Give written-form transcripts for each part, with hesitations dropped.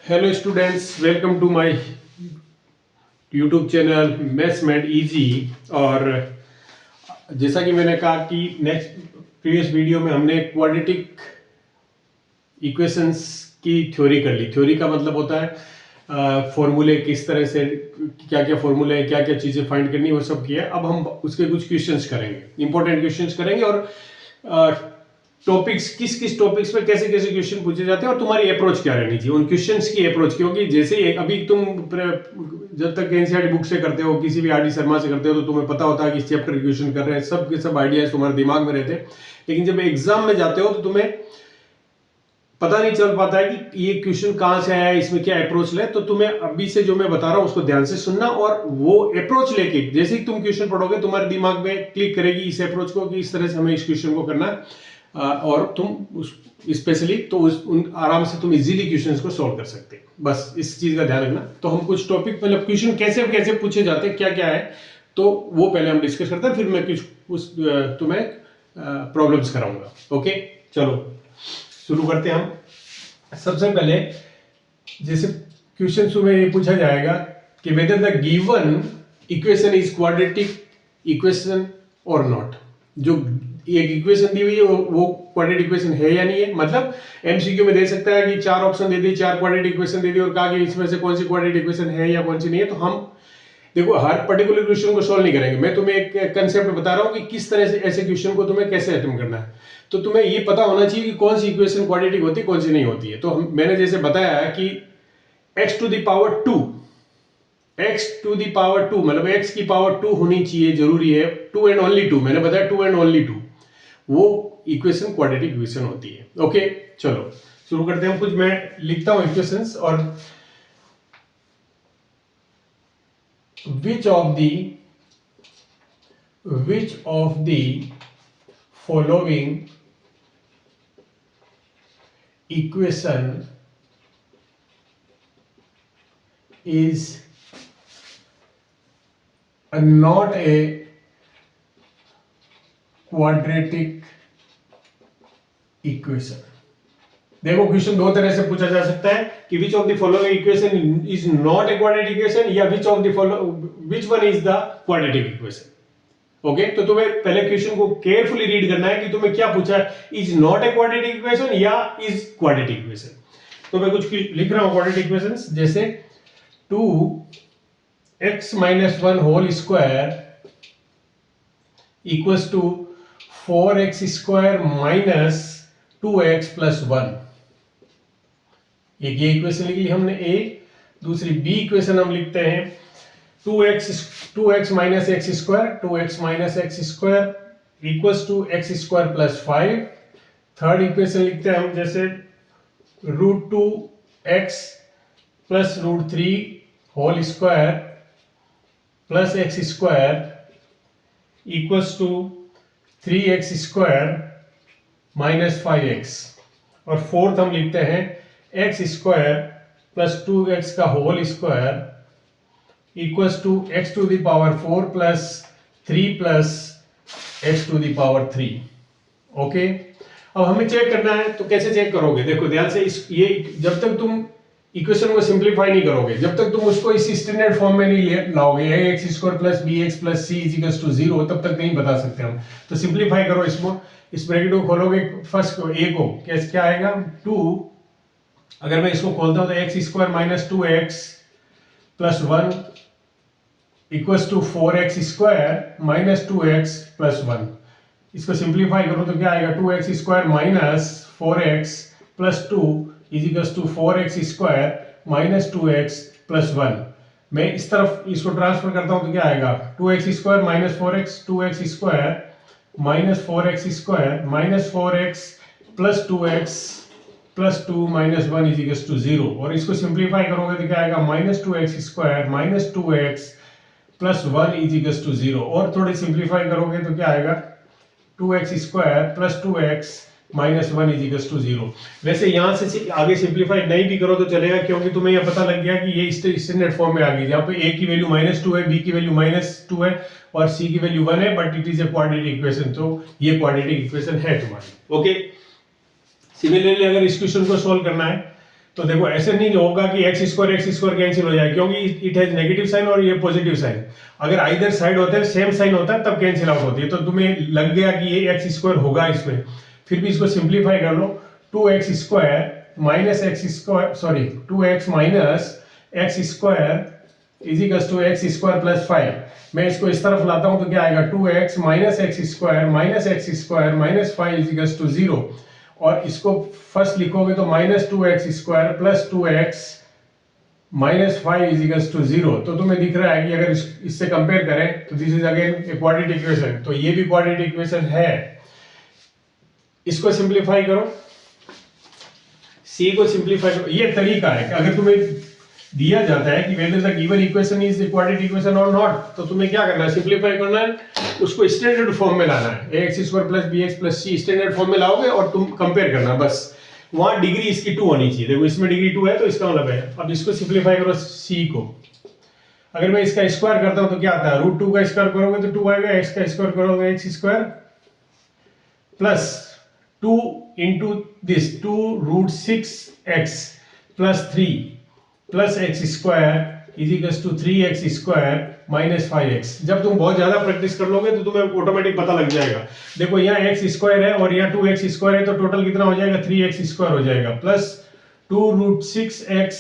Hello students, welcome to my YouTube channel maths made easy. और जैसा कि मैंने कहा कि नेक्स्ट प्रीवियस वीडियो में हमने क्वाड्रेटिक इक्वेशंस की थ्योरी कर ली। थ्योरी का मतलब होता है फॉर्मूले किस तरह से, क्या क्या फॉर्मूले हैं, क्या क्या चीज़ें फाइंड करनी, वो सब किया। अब हम उसके कुछ क्वेश्चंस करेंगे, इंपॉर्टेंट क्वेश्चंस करेंगे और टॉपिक्स, किस किस टॉपिक्स में कैसे कैसे क्वेश्चन पूछे जाते हैं और तुम्हारी अप्रोच क्या रहनी चाहिए उन क्वेश्चंस की अप्रोच। क्योंकि जैसे अभी तुम जब तक एनसीईआरटी बुक से करते हो, किसी भी आरडी शर्मा से करते हो, तो तुम्हें पता होता है कि इस चैप्टर के क्वेश्चन कर रहे हैं, सब के सब आइडियाज तुम्हारे दिमाग में रहते हैं। लेकिन जब एग्जाम में जाते हो तो तुम्हें पता नहीं चल पाता है कि ये क्वेश्चन कहाँ से आया है, इसमें क्या अप्रोच ले। तो तुम्हें अभी से जो मैं बता रहा हूँ उसको ध्यान से सुनना, और वो अप्रोच लेके जैसे ही तुम क्वेश्चन पढ़ोगे तुम्हारे दिमाग में क्लिक करेगी इस अप्रोच को कि इस तरह से हमें इस क्वेश्चन को करना है। और तुम स्पेशली तो आराम से तुम इजीली क्वेश्चंस को सॉल्व कर सकते हैं। बस इस चीज का ध्यान रखना। तो हम कुछ टॉपिक, मतलब क्वेश्चन कैसे कैसे पूछे जाते हैं, क्या क्या है, तो वो पहले हम डिस्कस करते हैं, फिर मैं कुछ तुम्हें प्रॉब्लम्स कराऊंगा। ओके, चलो शुरू करते हैं हम। सबसे पहले जैसे क्वेश्चन में ये पूछा जाएगा कि whether the given equation is quadratic equation और नॉट। जो एक इक्वेशन दी हुई है वो क्वाड्रेटिक इक्वेशन है या नहीं है। मतलब एमसीक्यू में दे सकता है कि चार ऑप्शन दे दी, चार क्वाड्रेटिक इक्वेशन दे दी और कहा कि इसमें से कौन सी क्वाड्रेटिक इक्वेशन है या कौन सी नहीं है। तो हम देखो हर पर्टिकुलर क्वेश्चन को सॉल्व नहीं करेंगे, मैं तुम्हें एक कंसेप्ट बता रहा हूं कि किस तरह से ऐसे क्वेश्चन को तुम्हें कैसे अटेम्प्ट करना है। तो तुम्हें ये पता होना चाहिए कि कौन सी इक्वेशन क्वाड्रेटिक होती है, कौन सी नहीं होती है। तो मैंने जैसे बताया है कि x to the power 2, x to the power 2 मतलब x की पावर 2 होनी चाहिए, जरूरी है। 2 एंड ओनली 2, मैंने बताया 2 एंड ओनली 2, वो इक्वेशन क्वाड्रेटिक इक्वेशन होती है। ओके, चलो शुरू करते हैं। कुछ मैं लिखता हूं इक्वेशंस, और which of the following equation is not a quadratic equation। देखो क्वेश्चन दो तरह से पूछा जा सकता है कि which of the following equation is not a quadratic equation, या which one is the quadratic equation. Okay, तो तुम्हें पहले क्वेश्चन को केयरफुली रीड करना है कि तुम्हें क्या पूछा है, is not a quadratic equation या इज क्वाड्रेटिक इक्वेशन। तो मैं कुछ लिख रहा हूं क्वाड्रेटिक इक्वेशंस, जैसे 2x - 1 whole square equals to 4x square minus 2x plus 1। एक ये इक्वेशन लिख ली हमने ए। दूसरी बी इक्वेशन हम लिखते हैं 2x minus X square, 2x minus X square equals to X square plus 5। Third equation लिखते हैं हम जैसे √2x plus √3 whole square plus X square equals to 3x square minus 5x। और फोर्थ हम लिखते हैं एक्स स्क्वायर प्लस 2x का whole square equals to x to the power 4 plus 3 plus x to the power 3। Okay, अब हमें check करना है, तो कैसे चेक करोगे? देखो ध्यान से, ये जब तक तुम इक्वेशन को सिंप्लीफाई नहीं करोगे, जब तक तुम उसको इस स्टैंडर्ड फॉर्म में नहीं लाओगे, ax square plus bx plus c equals to 0, तब तक नहीं बता सकते हम। तो सिंप्लीफाई करो इसको, इस ब्रैकेट को खोलोगे, फर्स्ट को a को क्या आएगा 2। अगर मैं इसको खोलता हूं तो x square minus 2x plus 1 equals to 4x square minus 2x plus 1। इसको सिंप्लीफाई करो तो क्या आएगा 2x square minus 4x plus 2 equals to 4x square minus 2x plus 1। मैं इस तरफ इसको ट्रांसफर करता हूं तो क्या आएगा 2x square minus 4x, 2x square minus 4x square minus 4x plus 2x plus 2 minus 1 is equals to 0। और इसको सिंप्लीफाई करोगे तो क्या आएगा minus 2x square minus 2x plus 1 is equals to 0। और थोड़ी सिंप्लीफाई करोगे तो क्या आएगा 2x square plus 2x minus 1 is equals to 0। वैसे यहाँ से आगे सिंप्लीफाई नहीं भी करो तो चलेगा, क्योंकि तुम्हें यह पता लग गया कि ये स्टैंडर्ड फॉर्म में आ गई, जहाँ पे a की वैल्यू -2 है, b की वैल्यू -2 है और c की वैल्यू 1 है, but it is a quadratic equation. तो ये क्वाड्रेटिक इक्वेशन है तुम्हारी। ओके, सिमिलरली अगर इस क्वेश्चन को सॉल्व करना है तो देखो ऐसे नहीं होगा कि एक्स स्क्वायर कैंसिल हो जाए, क्योंकि इट हैज नेगेटिव साइन और ये पॉजिटिव साइन। अगर आइदर साइड होते हैं सेम साइन होता है तब कैंसिल आउट होती है। तो तुम्हें लग गया कि ये एक्स स्क्वायर होगा इसमें, फिर भी इसको सिंप्लीफाई कर लो। 2x square minus X square, sorry 2x minus X square is equal to X square plus 5। मैं इसको इस तरफ लाता हूं तो क्या आएगा, 2x minus X square minus 5 is equal to 0। और इसको फर्स्ट लिखोगे तो minus 2x square plus 2x minus 5 is equal to 0। तो तुम्हें दिख रहा है कि अगर इससे कंपेयर करें तो this is again A quadratic equation, तो ये भी क्वाड्रेटिक इक्वेशन है। इसको सिंप्लीफाई करो, सी को सिंप्लीफाई करो। ये तरीका है कि अगर तुम्हें दिया जाता है कि whether the given equation is a quadratic equation और नॉट, तो तुम्हें क्या करना है, सिंप्लीफाई करना है, उसको स्टैंडर्ड फॉर्म में लाना है। ax square plus bx plus c standard form में लाओगे और तुम कंपेयर करना, बस वहां डिग्री इसकी 2 होनी चाहिए। देखो इसमें डिग्री 2 है तो इसका मतलब है। अब इसको सिंप्लीफाई करो c को। अगर मैं इसका स्क्वायर करता हूं तो क्या आता है, √2 का स्क्वायर करोगे तो 2 आएगा, x का स्क्वायर करोगे x square plus 2 into this 2√6x plus 3 plus X square is equal to 3x square minus 5x। जब तुम बहुत ज्यादा प्रैक्टिस कर लोगे तो तुम्हें ऑटोमेटिक पता लग जाएगा। देखो यहाँ x स्क्वायर है और यहाँ 2x स्क्वायर है, तो टोटल कितना हो जाएगा, 3x स्क्वायर हो जाएगा plus 2√6x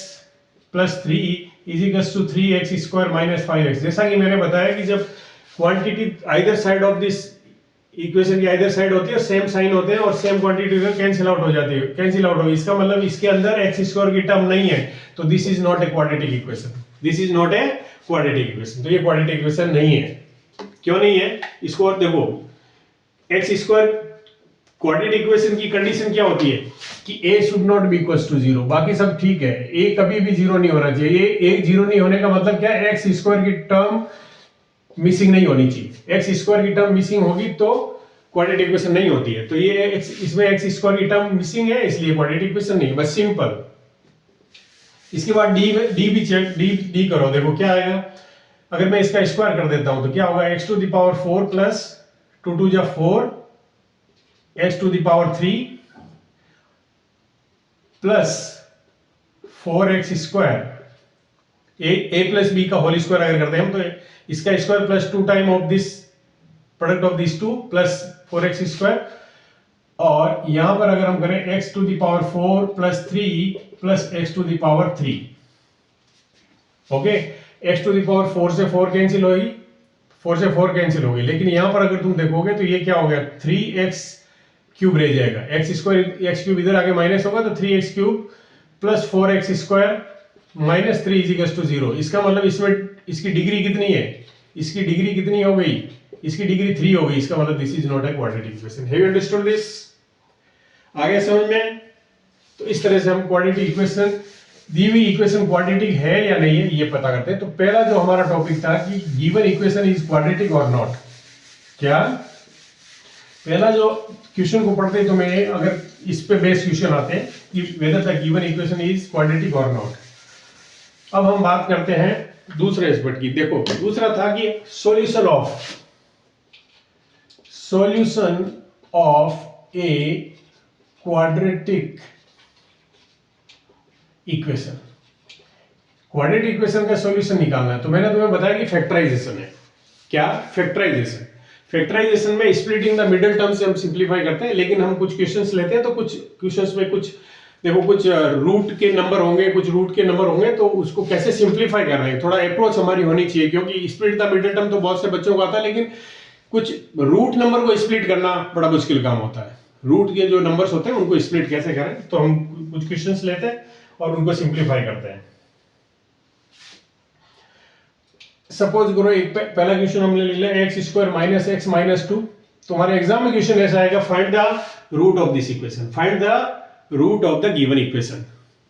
plus 3 is equal to 3x square minus 5x। जैसा कि मैंने बताया कि जब quantity either side of this equation की आइदर साइड होती है, सेम साइन होते हैं और सेम क्वांटिटी कैंसिल आउट हो जाती है, कैंसिल आउट होगी। इसका मतलब इसके अंदर एक्स स्क्वायर की टर्म नहीं है, तो this is not a quadratic equation, this is not a quadratic equation. तो ये क्वाड्रेटिक इक्वेशन नहीं है। क्यों नहीं है, इसको और देखो। एक्स स्क्वायर क्वाड्रेटिक इक्वेशन की कंडीशन क्या होती है कि a should not be equal to 0, बाकी सब ठीक है, a कभी भी 0 नहीं होना चाहिए। ये 0 नहीं होने का मतलब क्या है, एक्स स्क्वायर की टर्म मिसिंग नहीं होनी चाहिए। एक्स स्क्वायर की टर्म मिसिंग होगी तो क्वाड्रेटिक इक्वेशन नहीं होती है। तो ये इसमें एक्स स्क्वायर की टर्म मिसिंग है, इसलिए क्वाड्रेटिक इक्वेशन नहीं, बस सिंपल। इसके बाद डी भी चेक, डी करो, देखो क्या आएगा। अगर मैं इसका स्क्वायर कर देता हूं तो क्या होगा, x to the power 4 plus 2 2 जा 4 x to the power 3 plus 4x square a plus b का होल स्क्वायर अगर करते हैं हम तो इसका square plus 2 time of this product of this 2 plus 4x square. और यहां पर अगर हम करें x to the power 4 plus 3 plus x to the power 3, okay. x to the power 4 से 4 कैंसिल होगी, 4 से 4 कैंसिल होगी, लेकिन यहां पर अगर तुम देखोगे तो ये क्या हो गया, 3x क्यूब रह जाएगा। x स्क्वायर x क्यूब इधर आके माइनस होगा तो 3x cube plus 4x square minus 3 is equal to 0। इसका मतलब इसमें इसकी डिग्री कितनी है, इसकी डिग्री कितनी हो गई, इसकी डिग्री 3 हो गई। इसका मतलब this is not a quadratic equation. Have you understood this? आ गया समझ में? तो इस तरह से हम क्वाड्रेटिक इक्वेशन, दी हुई इक्वेशन क्वाड्रेटिक है या नहीं है ये पता करते हैं। तो पहला जो हमारा टॉपिक था कि गिवन इक्वेशन इज क्वाड्रेटिक और नॉट, क्या पहला जो क्वेश्चन को पढ़ते हैं तो मैं अगर इस पे बेस क्वेश्चन आते हैं कि whether the given equation is quadratic और नॉट। अब हम बात करते हैं दूसरे एस्पेक्ट की। देखो दूसरा था कि solution of A quadratic equation. Quadratic equation का सॉल्यूशन निकालना है तो मैंने तुम्हें बताया कि फैक्टराइजेशन है। क्या फैक्टराइजेशन? फैक्टराइजेशन में स्प्लिटिंग द मिडिल टर्म से हम सिंप्लीफाई करते हैं, लेकिन हम कुछ क्वेश्चंस लेते हैं तो कुछ क्वेश्चंस में कुछ देखो कुछ रूट के नंबर होंगे, कुछ रूट के नंबर होंगे, तो उसको कैसे सिंप्लीफाई कर रहे हैं, थोड़ा अप्रोच हमारी होनी चाहिए। क्योंकि स्प्लिट द मिडिल टर्म तो बहुत से बच्चों को आता है, लेकिन कुछ रूट नंबर को स्प्लिट करना बड़ा मुश्किल काम होता है। रूट के जो नंबर्स होते हैं उनको स्प्लिट कैसे करें, तो हम कुछ क्वेश्चंस लेते हैं और उनको सिंप्लीफाई करते हैं। सपोज करो एक पहला क्वेश्चन हमने ले लिया X square minus X minus 2। तुम्हारे एग्जाम में क्वेश्चन ऐसा आएगा, find the root of this equation, find the root of the given equation,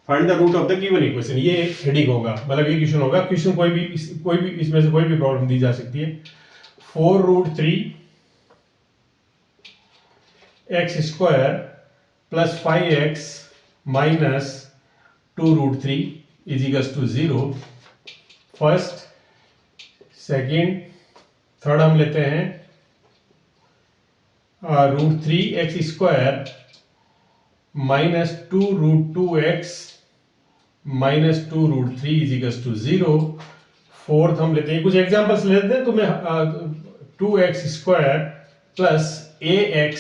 find the root of the given equation. ये हेडिंग होगा, मतलब ये क्वेश्चन होगा। क्वेश्चन कोई भी इसमें से कोई भी प्रॉब्लम दी जा सकती है। 4√3 X square plus 5x minus 2√3 is equal to 0। First, second, third हम लेते हैं √3 X square minus 2√2x -2√3 is to 0। Fourth हम लेते हैं, कुछ एग्जांपल्स लेते हैं। तो मैं 2x² plus ax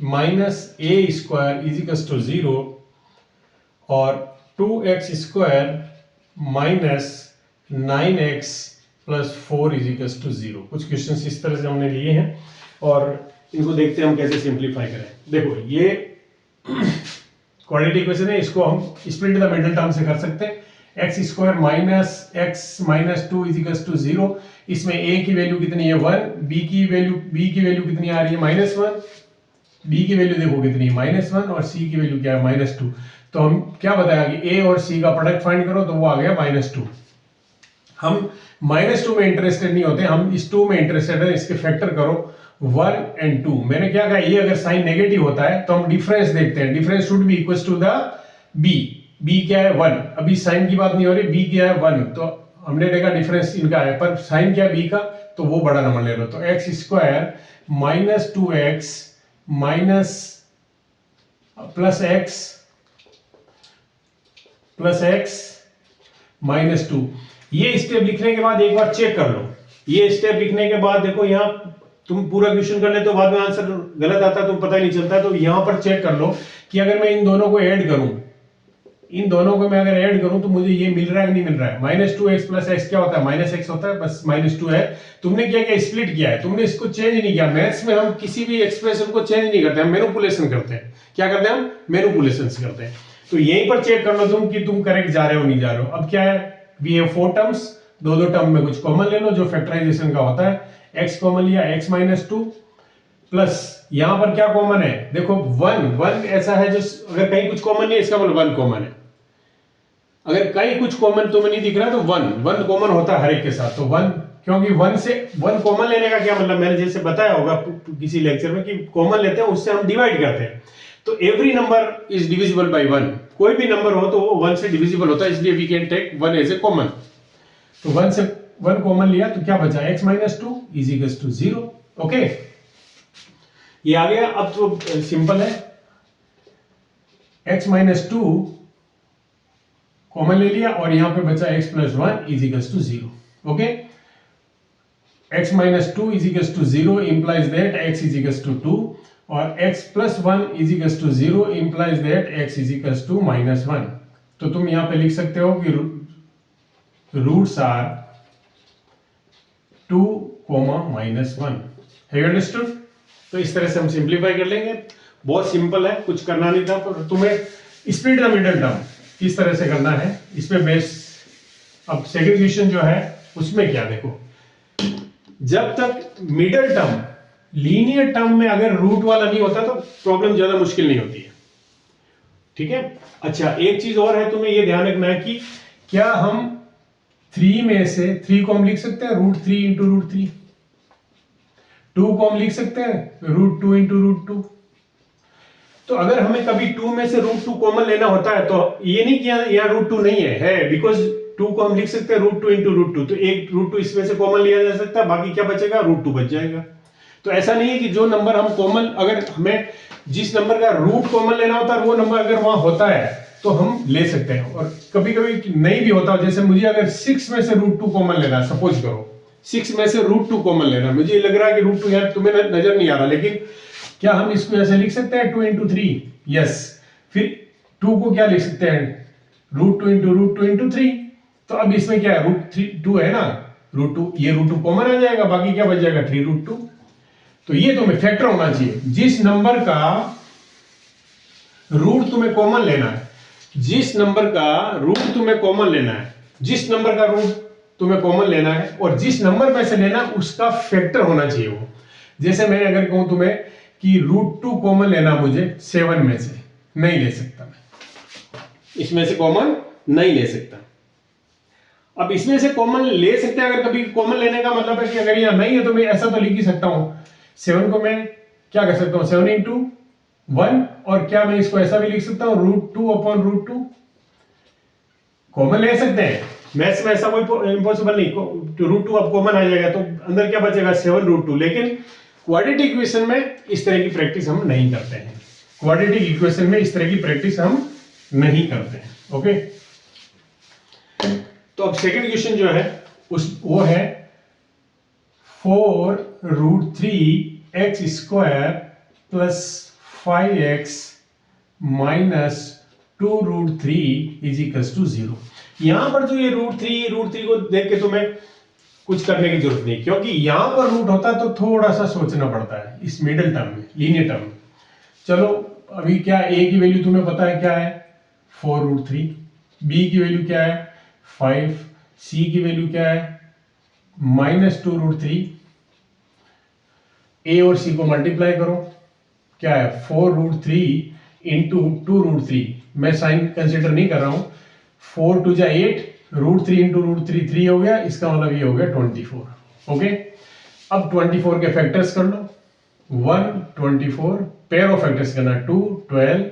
minus a² is to 0 और 2x² minus 9x plus 4 is to 0। कुछ क्वेश्चंस इस तरह से हमने लिए हैं और इनको देखते हैं हम कैसे सिंप्लीफाई करें। देखो ये क्वाड्रेटिक इक्वेशन है, इसको हम स्प्लिट द मिडिल टर्म से कर सकते हैं। x² minus x minus 2 is to 0। इसमें a की वैल्यू कितनी है 1, b की वैल्यू कितनी आ रही है -1, b की वैल्यू देखो कितनी है -1 और c की वैल्यू क्या है -2। तो हम क्या बताया कि a और c का प्रोडक्ट फाइंड करो, तो वो आ गया -2। हम -2 में इंटरेस्टेड नहीं होते, हम इस 2 में इंटरेस्टेड है। इसके फैक्टर करो 1 और 2। मैंने क्या कहा, ये अगर साइन नेगेटिव होता है तो हम डिफरेंस देखते हैं। Difference should be equal to the b क्या है 1। अभी साइन की बात नहीं हो रही, b क्या है 1, तो हमने देखा डिफरेंस इनका है, पर साइन क्या है b का, तो वो बड़ा नंबर ले लो। तो x² minus 2x minus plus x minus 2। ये स्टेप लिखने के बाद एक बार चेक कर लो। ये स्टेप लिखने के बाद देखो, यहाँ तुम पूरा क्वेश्चन कर ले तो बाद में आंसर गलत आता है, तुम पता ही नहीं चलता। तो यहाँ पर चेक कर लो कि अगर मैं इन दोनों को ऐड करूं, इन दोनों को मैं अगर ऐड करूं तो मुझे ये मिल रहा है कि नहीं मिल रहा है। -2x प्लस x क्या होता है, -x होता है, बस -2 है। तुमने क्या किया, स्प्लिट किया है, तुमने इसको चेंज नहीं किया। मैथ्स में हम किसी भी एक्सप्रेशन को चेंज नहीं करते, हम मैनिपुलेशन करते हैं। क्या करते हैं हम, मैनिपुलेशन करते हैं। तो यहीं पर चेक कर लो तुम कि तुम करेक्ट जा रहे हो नहीं जा रहे हो। अब क्या है, वी हैव 4 टर्म्स, दो टर्म में कुछ कॉमन ले लो जो फैक्टराइजेशन का होता है। x कॉमन लिया, x माइनस 2 प्लस यहां पर क्या कॉमन है, देखो 1 ऐसा है जो अगर कहीं कुछ कॉमन नहीं है इसका मतलब 1 कॉमन है। अगर कहीं कुछ कॉमन तुम्हें नहीं दिख रहा तो 1 कॉमन होता है हर एक के साथ। तो 1, क्योंकि 1 से 1 कॉमन लेने का क्या मतलब, मैंने जैसे बताया होगा किसी लेक्चर में कि कॉमन लेते हैं उससे हम डिवाइड करते हैं। तो every number is divisible by 1। कोई भी नंबर हो तो वो 1 से डिविजिबल होता है, इसलिए we can take 1 as a common. तो 1 से 1 कॉमन लिया तो क्या बचा, x minus 2 is equal to 0। Okay, ये आ गया। अब तो सिंपल है, x माइनस 2 कॉमन ले लिया और यहां पे बचा x plus 1 is equal to 0। Okay, x minus 2 is equal to 0 implies that x is equal to 2 और x plus 1 is equal to 0 implies that x is equal to -1। तो तुम यहां पे लिख सकते हो कि roots are 2, -1। Have you understood? तो इस तरह से हम सिंप्लीफाई कर लेंगे। बहुत सिंपल है, कुछ करना नहीं था। पर तुम्हें स्प्लिट द मिडिल टर्म किस तरह से करना है इसमें बेस। अब सेकंड क्वेश्चन जो है उसमें क्या, देखो जब तक मिडिल टर्म लीनियर टर्म में अगर रूट वाला नहीं होता तो प्रॉब्लम ज्यादा मुश्किल नहीं होती है। ठीक है, अच्छा एक चीज और है, तुम्हें यह ध्यान रखना है कि क्या हम 3 में से 3 को हम लिख सकते हैं √3 इंटू √3, 2 को हम लिख सकते हैं √2 इंटू √2। तो अगर हमें कभी 2 में से √2 कॉमन लेना होता है तो ये नहीं कि यहाँ √2 नहीं है, बिकॉज 2 को हम लिख सकते हैं √2 इंटू √2। तो एक √2 इसमें से कॉमन लिया जा सकता है, बाकी क्या बचेगा, √2 बच जाएगा। तो ऐसा नहीं है कि जो नंबर हम कॉमन, अगर हमें जिस नंबर का रूट कॉमन लेना होता है वो नंबर अगर वहां होता है तो हम ले सकते हैं। और कभी कभी नहीं भी होता, जैसे मुझे अगर 6 में से √2 कॉमन लेना है, सपोज करो 6 में से √2 कॉमन लेना, मुझे लग रहा है कि √2 यार तुम्हें नजर नहीं आ रहा, लेकिन क्या हम इसको ऐसे लिख सकते हैं 2 इंटू 3? यस। फिर 2 को क्या लिख सकते हैं, √2 इंटू 3। तो अब इसमें क्या है, √2 है ना, √2, ये √2 कॉमन आ जाएगा, बाकी क्या बच जाएगा 3√2। तो ये तुम्हें फैक्टर होना चाहिए। जिस नंबर का रूट तुम्हें कॉमन लेना है, जिस नंबर का रूट तुम्हें कॉमन लेना है, जिस नंबर का रूट तुम्हें कॉमन लेना है और जिस नंबर में से लेना उसका फैक्टर होना चाहिए वो। जैसे मैं अगर कहूं तुम्हें कि √2 कॉमन लेना, मुझे 7 में से नहीं ले सकता, मैं इसमें से कॉमन नहीं ले सकता। अब इसमें से कॉमन ले सकते हैं, अगर कभी कॉमन लेने का मतलब है कि अगर यहां नहीं है तो मैं ऐसा तो लिख ही सकता हूं, 7 को मैं क्या कर सकता हूं, 7 इंटू 1। और क्या मैं इसको ऐसा भी लिख सकता हूं, √2 अपॉन √2। कॉमन ले सकते हैं, मैथ्स में ऐसा कोई इंपॉसिबल नहीं, √2 अब कॉमन आ जाएगा तो अंदर क्या बचेगा, 7√2। लेकिन क्वाड्रेटिक इक्वेशन में इस तरह की प्रैक्टिस हम नहीं करते हैं। क्वाड्रेटिक इक्वेशन में इस तरह की प्रैक्टिस हम नहीं करते हैं। ओके, तो अब सेकंड क्वेश्चन जो है वो है 4√3x² plus 5x minus 2√3 is equals to 0। यहां पर जो ये √3 को देख के तुम्हें कुछ करने की जरूरत नहीं, क्योंकि यहां पर रूट होता है तो थोड़ा सा सोचना पड़ता है इस मिडिल टर्म में, लीनियर टर्म में। चलो अभी क्या a की वैल्यू तुम्हें पता है क्या है 4√3, b की वैल्यू क्या है 5, c की वैल्यू क्या है -2√3। a और c को मल्टीप्लाई करो, क्या है 4√3 इंटू 2√3। मैं साइन कंसिडर नहीं कर रहा हूं, 4 2 जा 8, √3 इंटू √3 3 हो गया, इसका मतलब ये हो गया 24। ओके, अब 24 के फैक्टर्स कर लो, 1 24, पेयर ऑफ फैक्टर्स करना 2 12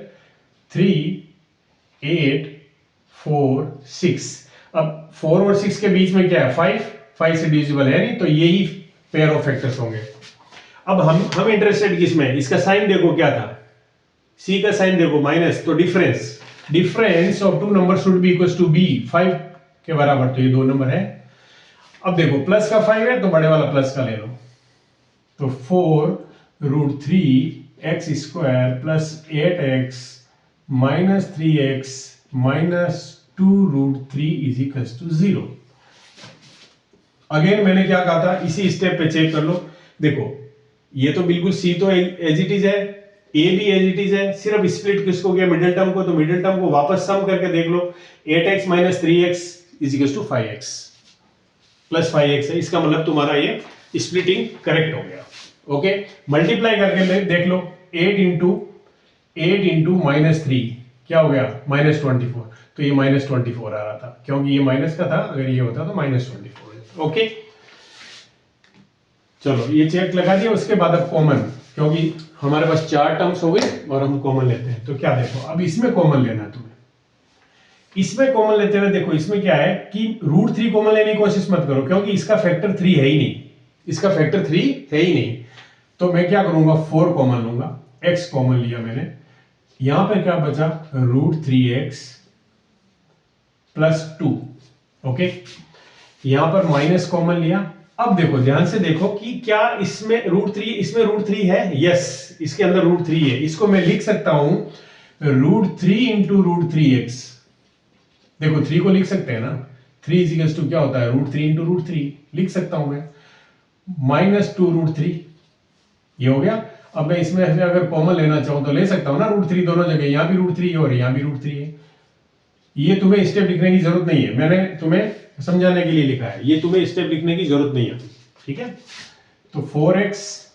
3 8 4 6। अब 4 और 6 के बीच में क्या है 5 से डिविजिबल है नहीं, तो यही पेयर ऑफ फैक्टर्स होंगे। अब हम इंटरेस्टेड किसमें, इसका साइन देखो क्या था, c का साइन देखो माइनस, तो difference of two number should be equals to b, 5 के बराबर, तो ये दो नंबर है। अब देखो प्लस का 5 है तो बड़े वाला प्लस का ले लो, तो 4√3x² plus 8x minus 3x minus 2√3 is equals to 0। Again मैंने क्या कहा था, इसी स्टेप पे चेक कर लो। देखो ये तो बिल्कुल c तो एज इट इज है, a भी एज इट इज है, सिर्फ स्प्लिट किसको किया मिडिल टर्म को, तो मिडिल टर्म को वापस सम करके देख लो, 8x minus 3x is equal to 5x plus 5x है, इसका मतलब तुम्हारा ये स्प्लिटिंग करेक्ट हो गया। ओके, मल्टीप्लाई करके देख लो, 8 इंटू -3 क्या हो गया -24, तो ये -24 आ रहा था, क्योंकि ये माइनस का था, अगर ये होता तो -24। ओके, चलो ये चेक लगा दिया। उसके बाद अब कॉमन, क्योंकि हमारे पास 4 टर्म्स हो गए और हम कॉमन लेते हैं, तो क्या देखो अब इसमें कॉमन लेना है तुम्हें। इसमें कॉमन लेते हुए देखो इसमें क्या है कि √3 कॉमन लेने की कोशिश मत करो, क्योंकि इसका फैक्टर 3 है ही नहीं, इसका फैक्टर 3 है ही नहीं। तो मैं क्या करूंगा 4 कॉमन लूंगा, x कॉमन लिया मैंने, यहां पे क्या बचा √3x प्लस 2। ओके, यहां पर माइनस कॉमन लिया। अब देखो ध्यान से देखो कि क्या इसमें √3 है, यस इसके अंदर √3 है, इसको मैं लिख सकता हूं √3 इंटू √3x। देखो 3 को लिख सकते हैं ना, 3 इज इक्वल टू क्या होता है √3 इंटू √3 लिख सकता हूं मैं, माइनस 2√3 ये हो गया। अब मैं इसमें से अगर कॉमन लेना चाहूं तो ले सकता हूं ना √3 दोनों जगह, यहां भी √3 है और यहां भी √3 है। ये तुम्हें स्टेप लिखने की जरूरत नहीं है, मैंने तुम्हें समझाने के लिए लिखा है, ये तुम्हें स्टेप लिखने की जरूरत नहीं है। ठीक है, तो 4x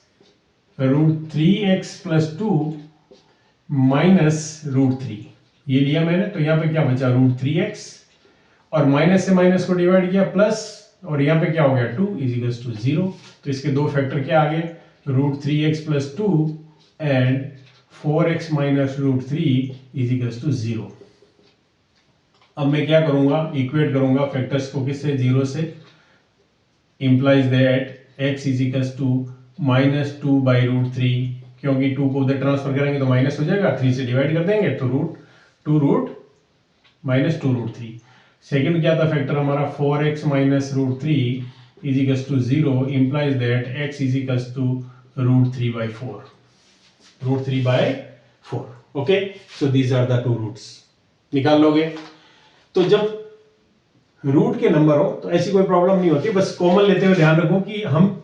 √3x प्लस 2 माइनस √3 ये लिया मैंने, तो यहां पे क्या बचा √3x और माइनस से माइनस को डिवाइड किया प्लस, और यहां पे क्या हो गया 2 इज इक्वल टू 0। तो इसके दो फैक्टर क्या आ गए √3x plus 2 and 4x minus √3 is equal to 0। अब मैं क्या करूंगा, इक्वेट करूंगा फैक्टर्स को किससे 0 से, implies that x is equal to -2/√3, क्योंकि 2 को उधर ट्रांसफर करेंगे तो माइनस हो जाएगा, 3 से डिवाइड कर देंगे तो -2√3। सेकंड क्या था फैक्टर हमारा 4x minus √3 is equal to 0, implies that x is equal to √3/4। Okay, so these are the two roots, निकाल लोगे। तो जब रूट के नंबर हो तो ऐसी कोई प्रॉब्लम नहीं होती, बस कॉमन लेते हुए ध्यान रखो कि हम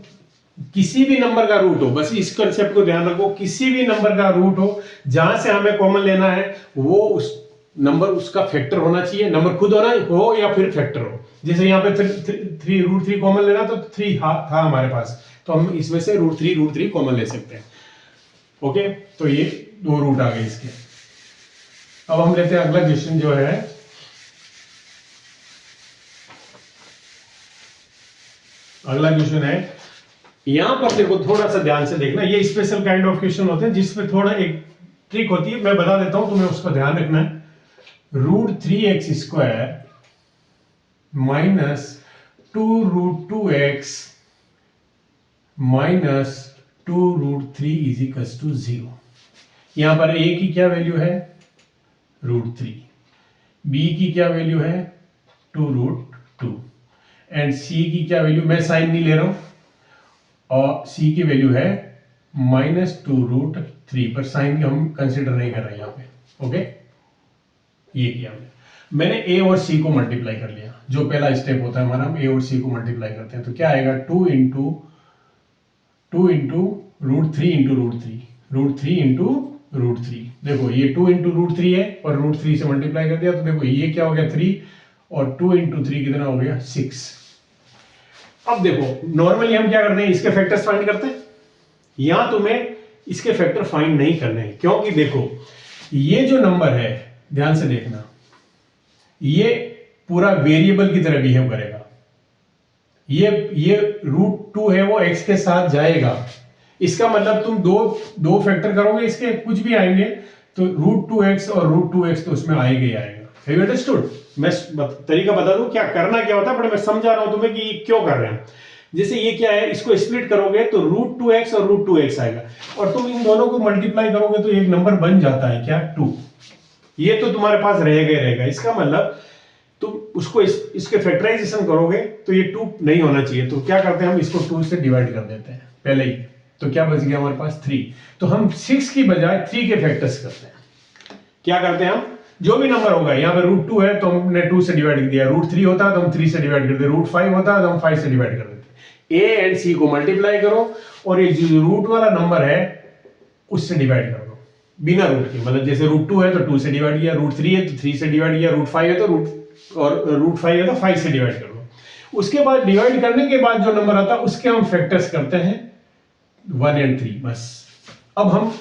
किसी भी नंबर का रूट हो, बस इस कंसेप्ट को ध्यान रखो, किसी भी नंबर का रूट हो जहां से हमें कॉमन लेना है वो उस नंबर उसका फैक्टर होना चाहिए, नंबर खुद होना हो या फिर फैक्टर हो। जैसे यहाँ पे √3 कॉमन लेना तो 3 था हमारे पास, तो हम इसमें से √3 कॉमन ले सकते हैं। ओके, तो ये दो रूट आ गए इसके। अब हम लेते हैं अगला क्वेश्चन जो है यहां पर देखो, थोड़ा सा ध्यान से देखना, ये स्पेशल काइंड ऑफ क्वेश्चन होते हैं जिसमें थोड़ा एक ट्रिक होती है, मैं बता देता हूं तुम्हें, उसका ध्यान रखना है। √3x² minus 2√2x minus 2√3 is equal to 0। यहां पर a की क्या वैल्यू है √3, b की क्या वैल्यू है 2√2 एंड c की क्या वैल्यू, मैं साइन नहीं ले रहा हूं, और c की वैल्यू है -2√3 पर साइन की हम कंसिडर नहीं कर रहे यहाँ पे। ओके, ये किया मैंने a और c को मल्टीप्लाई कर लिया, जो पहला स्टेप होता है हमारा, हम a और c को मल्टीप्लाई करते हैं तो क्या आएगा 2 इंटू √3 इंटू √3 इंटू √3। देखो ये 2 इंटू √3 है और √3 से मल्टीप्लाई कर दिया तो देखो ये क्या हो गया 3 और 2 इंटू 3 कितना हो गया 6। अब देखो नॉर्मली हम क्या करते हैं, इसके फैक्टर्स फाइंड करते हैं, यहां तुम्हें इसके फैक्टर फाइंड नहीं करने हैं, क्योंकि देखो ये जो नंबर है ध्यान से देखना, ये पूरा वेरिएबल की तरह बिहेव करेगा। ये √2 है वो x के साथ जाएगा, इसका मतलब तुम दो फैक्टर करोगे इसके कुछ भी आएंगे तो √2x और √2x तो उसमें आएगा ही आएगा। Have you understood? मैं तरीका बता दूं क्या करना क्या होता है, बट मैं समझा रहा हूं तुम्हें कि क्यों कर रहे हैं। जैसे ये क्या है, इसको स्प्लिट करोगे तो √2x और √2x आएगा, और तुम इन दोनों को मल्टीप्लाई करोगे तो एक नंबर बन जाता है क्या 2। ये तो तुम्हारे पास रहेगा ही रहेगा, इसका मतलब तुम उसको इसके फैक्टराइजेशन करोगे तो ये 2 नहीं होना चाहिए, तो क्या करते हैं हम इसको 2 से डिवाइड कर देते हैं पहले ही, तो क्या बच गया हमारे पास 3। तो हम 6 की बजाय 3 के फैक्टर्स करते हैं। क्या करते हैं हम, जो भी नंबर होगा यहाँ पे √2 है तो हमने 2 से डिवाइड कर दिया, √3 होता है तो हम 3 से डिवाइड कर देते, √5 होता है तो हम 5 से डिवाइड कर देते। a एंड c को मल्टीप्लाई करो और ये जो रूट वाला नंबर है उससे डिवाइड कर दो बिना रूट के, मतलब जैसे √2 है तो 2 से डिवाइड किया, √3 है तो 3 से डिवाइड किया, √5 है तो √5 है तो 5 से डिवाइड कर दो। उसके बाद डिवाइड करने के बाद जो नंबर आता है उसके हम फैक्टर्स करते हैं 1 एंड 3 बस। अब हम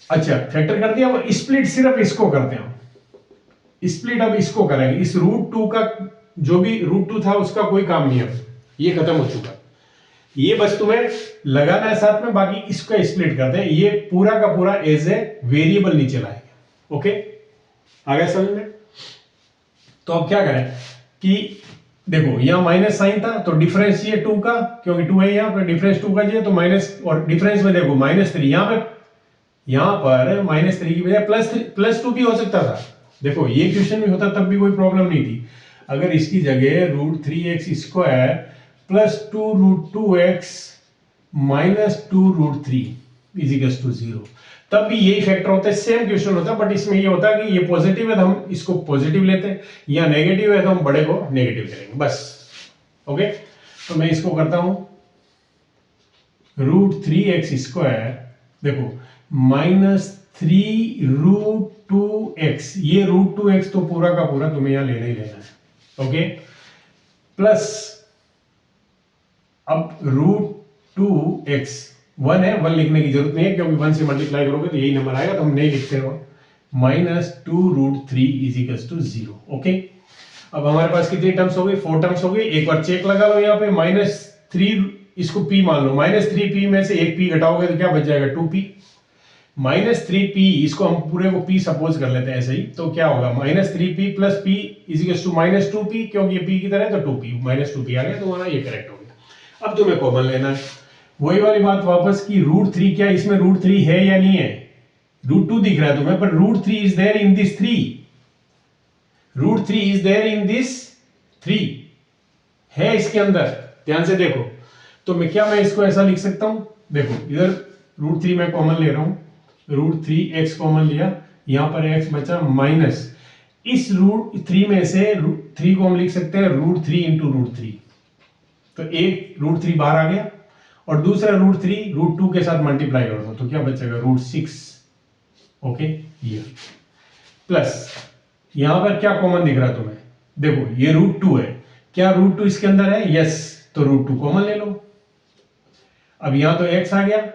अच्छा फैक्टर कर दिया, अब स्प्लिट सिर्फ इसको करते हैं, स्प्लिट अब इसको करेंगे, इस √2 का जो भी √2 था उसका कोई काम नहीं है, ये खत्म हो चुका, ये बस तुम्हें लगाना है साथ में, बाकी इसका स्प्लिट करते हैं, ये पूरा का पूरा एज ए वेरिएबल नीचे लाएंगे। ओके, आ गया समझ में? तो अब क्या करें कि देखो यहाँ माइनस साइन था तो डिफरेंस ये 2 का, क्योंकि 2 है यहाँ पर, डिफरेंस 2 का चाहिए तो माइनस, और डिफरेंस में देखो -3, यहाँ पर -3 की बजाय +2 भी हो सकता था। देखो ये क्वेश्चन भी होता तब भी कोई प्रॉब्लम नहीं थी, अगर इसकी जगह √3x² प्लस 2√2x माइनस 2√3 = 0, तब भी यही फैक्टर होता है, सेम क्वेश्चन होता है, बट इसमें ये होता है कि ये पॉजिटिव है तो हम इसको पॉजिटिव लेते हैं, या नेगेटिव है तो हम बड़े को नेगेटिव करेंगे बस। ओके, तो मैं इसको करता हूं √3x², देखो -3√2x, ये √2x तो पूरा का पूरा तुम्हें यहां लेना ही लेना है। ओके, प्लस अब √2x 1 है, 1 लिखने की जरूरत नहीं है क्योंकि 1 से मल्टीप्लाई करोगे तो यही नंबर आएगा, तो हम नहीं लिखते हो, -2√3 = 0। ओके, अब हमारे पास कितनी टर्म्स हो गई, 4 टर्म्स हो गई। एक बार चेक लगा लो यहाँ पे, -3 इसको p मान लो, -3p में से एक p घटाओगे तो क्या बच जाएगा 2p, -3p इसको हम पूरे को p सपोज कर लेते हैं ऐसे ही, तो क्या होगा -3p + p = -2p, क्योंकि ये p की तरह है तो 2p, -2p आ गया तो हमारा ये करेक्ट हो गया। अब तुम्हें कॉमन लेना है, वही वाली बात वापस की, √3 क्या इसमें √3 है या नहीं है, √2 दिख रहा है तुम्हें पर √3 is there in this 3, √3 is there in this 3 है इसके अंदर, ध्यान से देखो। तो मैं इसको ऐसा लिख सकता हूं, देखो इधर √3 मैं कॉमन ले रहा हूं, √3x कॉमन लिया, यहां पर x बचा माइनस, इस √3 में से 3 को हम लिख सकते हैं √3 × √3, तो एक √3 बाहर आ गया और दूसरा √3 √2 के साथ मल्टीप्लाई कर दो तो क्या बचेगा √6। ओके, ये प्लस यहां पर क्या कॉमन दिख रहा है तुम्हें, देखो ये √2 है, क्या √2 इसके अंदर है, यस, तो √2 कॉमन ले लो। अब यहां तो x आ गया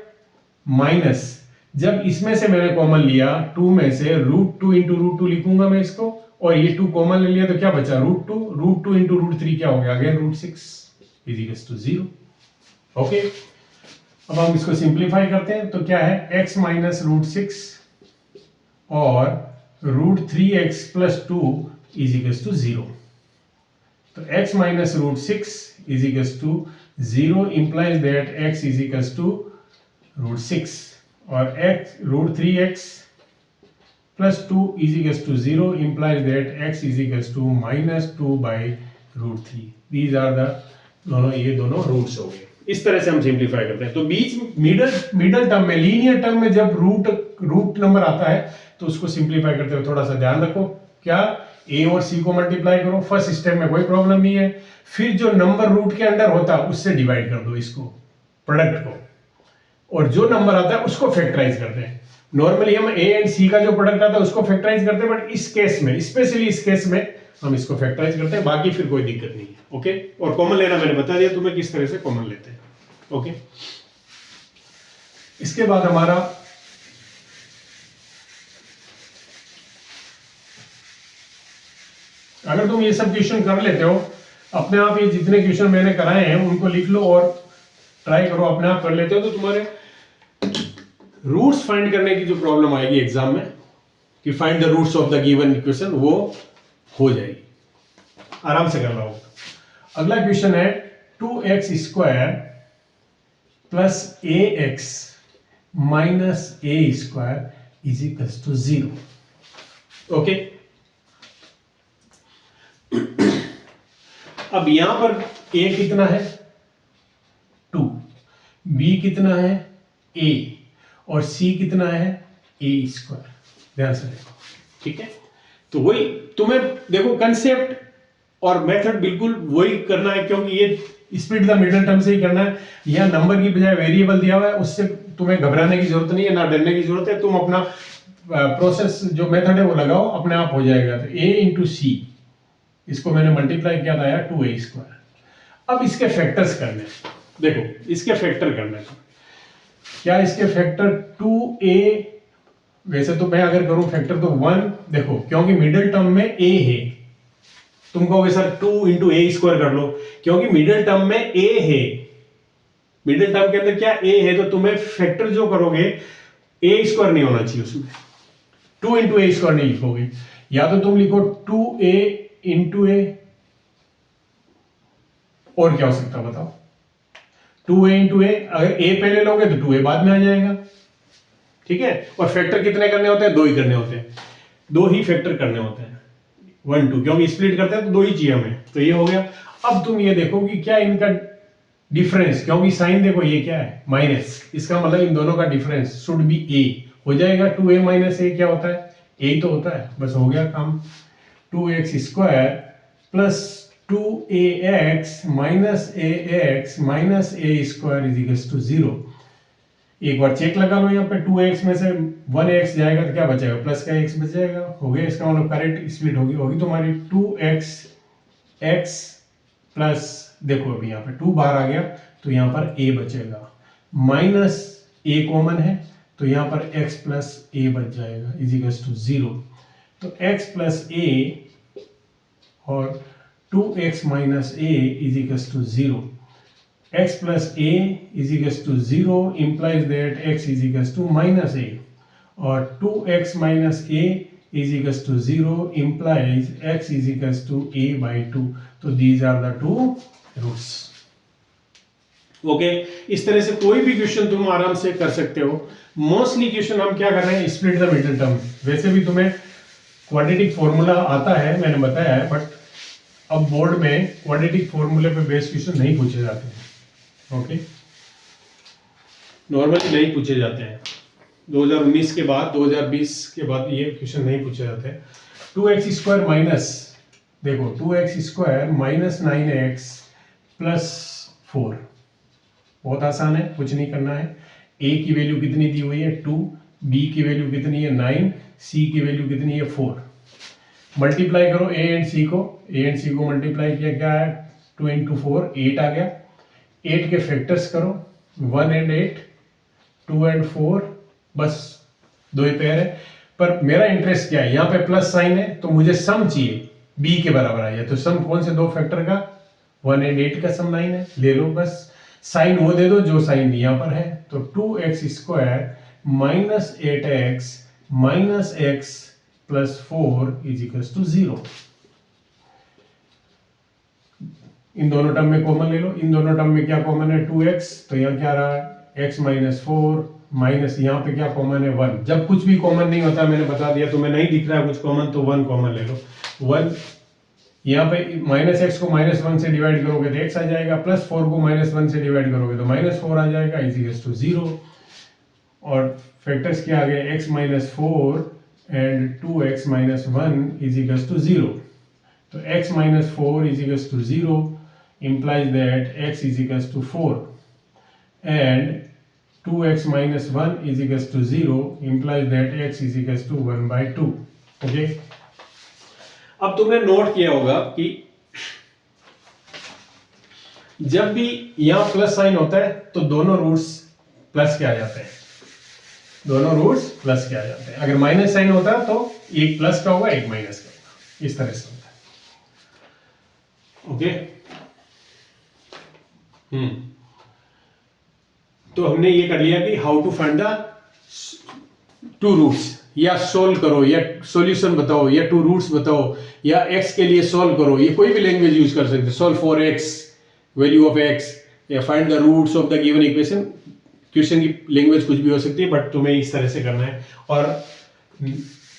माइनस, जब इसमें से मैंने कॉमन लिया 2 में से √2 × √2 लिखूंगा मैं इसको, और ये 2 कॉमन ले लिया तो क्या बचा √2 × √3 क्या हो गया अगेन √6 = 0। ओके, अब हम इसको सिंप्लीफाई करते हैं तो क्या है x - √6 और √3x + 2 = 0, तो x - √6 = 0 implies that x = √6 और x √3x plus 2 is equals to 0 implies that x is equals to -2/√3। These are the दोनों, ये दोनों रूट्स हो गए। इस तरह से हम सिंप्लीफाई करते हैं। तो बीच मिडल टर्म में, लीनियर टर्म में जब रूट नंबर आता है तो उसको सिंप्लीफाई करते हुए थोड़ा सा ध्यान रखो, क्या a और c को मल्टीप्लाई करो, फर्स्ट स्टेप में कोई प्रॉब्लम नहीं है। फिर जो नंबर रूट के अंडर होता है उससे डिवाइड कर दो इसको, प्रोडक्ट को, और जो नंबर आता है उसको फैक्टराइज करते हैं। नॉर्मली हम a एंड c का जो प्रोडक्ट आता है उसको फैक्टराइज करते हैं, बट इस केस में, स्पेशली इस केस में हम इसको फैक्टराइज करते हैं, बाकी फिर कोई दिक्कत नहीं है। ओके, और कॉमन लेना मैंने बता दिया तुम्हें किस तरह से कॉमन लेते हैं। ओके, इसके बाद हमारा अगर तुम ये सब क्वेश्चन कर लेते हो अपने आप, ये जितने क्वेश्चन मैंने कराए हैं उनको लिख लो और ट्राई करो, अपने आप कर लेते हो तो तुम्हारे रूट्स फाइंड करने की जो प्रॉब्लम आएगी एग्जाम में कि find the roots of the given equation, वो हो जाएगी, आराम से कर लो। अगला क्वेश्चन है 2x² plus ax minus a² is equals to 0। Okay, अब यहां पर a कितना है 2, b कितना है a, और c कितना है a²। ध्यान से देखो, ठीक है। तो वही तुम्हें देखो, कंसेप्ट और मेथड बिल्कुल वही करना है, क्योंकि ये स्प्लिट द मिडल टर्म से ही करना है। यह नंबर की बजाय वेरिएबल दिया हुआ है, उससे तुम्हें घबराने की जरूरत नहीं है, ना डरने की जरूरत है। तुम अपना प्रोसेस जो मेथड है वो लगाओ, अपने आप हो जाएगा। तो a इंटू सी, इसको मैंने मल्टीप्लाई किया था यार 2a²। अब इसके फैक्टर्स करने, देखो इसके फैक्टर करने, क्या इसके फैक्टर 2a, वैसे तो मैं अगर करूं फैक्टर तो 1, देखो क्योंकि मिडिल टर्म में a है, तुम कहोगे सर 2 इंटू a² कर लो, क्योंकि मिडिल टर्म में a है, मिडिल टर्म के अंदर क्या a है, तो तुम्हें फैक्टर जो करोगे a² नहीं होना चाहिए उसमें, 2 इंटू a² नहीं लिखोगे, या तो तुम लिखो 2a इंटू a, और क्या हो सकता है बताओ, 2a इंटू a, अगर a पहले लोगे तो 2a बाद में आ जाएगा, ठीक है। और फैक्टर कितने करने होते हैं, 2 ही करने होते हैं, 2 ही फैक्टर करने होते हैं, 1 2, क्योंकि स्प्लिट करते हैं तो 2 ही चाहिए हमें, तो ये हो गया। अब तुम ये देखो कि क्या इनका डिफरेंस, क्योंकि साइन देखो ये क्या है माइनस, इसका मतलब इन दोनों का डिफरेंस शुड बी a हो जाएगा। 2a माइनस a क्या होता है, a तो होता है, बस हो गया काम। 2x² plus 2ax minus ax minus a² is equals to 0। एक बार चेक लगा लो, यहाँ पे 2x में से 1x जाएगा तो क्या बचेगा, प्लस का x बच जाएगा, हो गया। इसका मतलब करेक्ट स्प्लिट होगी तुम्हारी 2x प्लस, देखो अभी यहाँ पे 2 बाहर आ गया तो यहाँ पर a बचेगा, माइनस a कॉमन है तो यहाँ पर x प्लस a बच जाएगा इज इक्वल्स टू 0। तो x प्लस a और 2x minus a is equals to 0। x plus a is equals to 0 implies that x is equals to minus a, और 2x minus a is equals to 0 implies x is equals to a by 2। तो these are the two roots। Okay, इस तरह से कोई भी question तुम आराम से कर सकते हो। मोस्टली क्वेश्चन हम क्या कर रहे हैं, स्प्लिट द मिडिल टर्म। वैसे भी तुम्हें क्वाड्रेटिक फॉर्मूला आता है, मैंने बताया है, बट अब बोर्ड में क्वाड्रेटिक फॉर्मूले पे बेस्ड क्वेश्चन नहीं पूछे जाते हैं। ओके, नॉर्मली नहीं पूछे जाते हैं। 2019 के बाद, 2020 के बाद ये क्वेश्चन नहीं पूछे जाते हैं। 2x² माइनस, देखो 2x² माइनस 9x प्लस 4, बहुत आसान है, कुछ नहीं करना है। a की वैल्यू कितनी दी हुई है 2, b की वैल्यू कितनी है 9, c की वैल्यू कितनी है 4। मल्टीप्लाई करो a एंड c को, a एंड c को मल्टीप्लाई किया, क्या है 2 इंटू 4 8 आ गया। 8 के फैक्टर्स करो, 1 एंड 8, 2 एंड 4, बस 2 ही पेयर है। पर मेरा इंटरेस्ट क्या है, यहाँ पे प्लस साइन है तो मुझे सम चाहिए b के बराबर आ जाए। तो सम कौन से दो फैक्टर का, 1 एंड 8 का सम 9 है, ले लो बस। साइन वो दे दो जो साइन यहाँ पर है। तो 2x² minus 8x minus x plus 4 is equals to 0। इन दोनों टर्म में कॉमन ले लो, इन दोनों टर्म में क्या कॉमन है 2x, तो यहाँ क्या रहा x माइनस 4 माइनस यहाँ पे क्या कॉमन है 1। जब कुछ भी कॉमन नहीं होता मैंने बता दिया, तुम्हें नहीं दिख रहा है कुछ कॉमन तो 1 कॉमन ले लो। 1 यहाँ पे माइनस एक्स को -1 से डिवाइड करोगे तो x आ जाएगा, प्लस 4 को -1 से डिवाइड करोगे तो -4 आ जाएगा, इज टू 0। और फैक्टर्स क्या आ गए, x -4 and 2x -1 is to 0। तो x -4 is to 0 implies that x is to 4 and 2x minus 1 is equals to 0 implies that x is equals to 1/2। Okay, अब तुमने नोट किया होगा कि जब भी यहां प्लस साइन होता है तो दोनों रूट्स प्लस के आ जाते हैं, दोनों रूट्स प्लस के आ जाते हैं। अगर माइनस साइन होता है तो एक प्लस का होगा एक माइनस का होगा, इस तरह से होता है। ओके, तो हमने ये कर लिया कि how to find the two roots, या सोल्व करो या सॉल्यूशन बताओ या टू रूट्स बताओ या एक्स के लिए सोल्व करो, ये कोई भी लैंग्वेज यूज कर सकते, solve for X, value of X, या find the roots of the given equation. Question की लैंग्वेज कुछ भी हो सकती है, बट तुम्हें इस तरह से करना है। और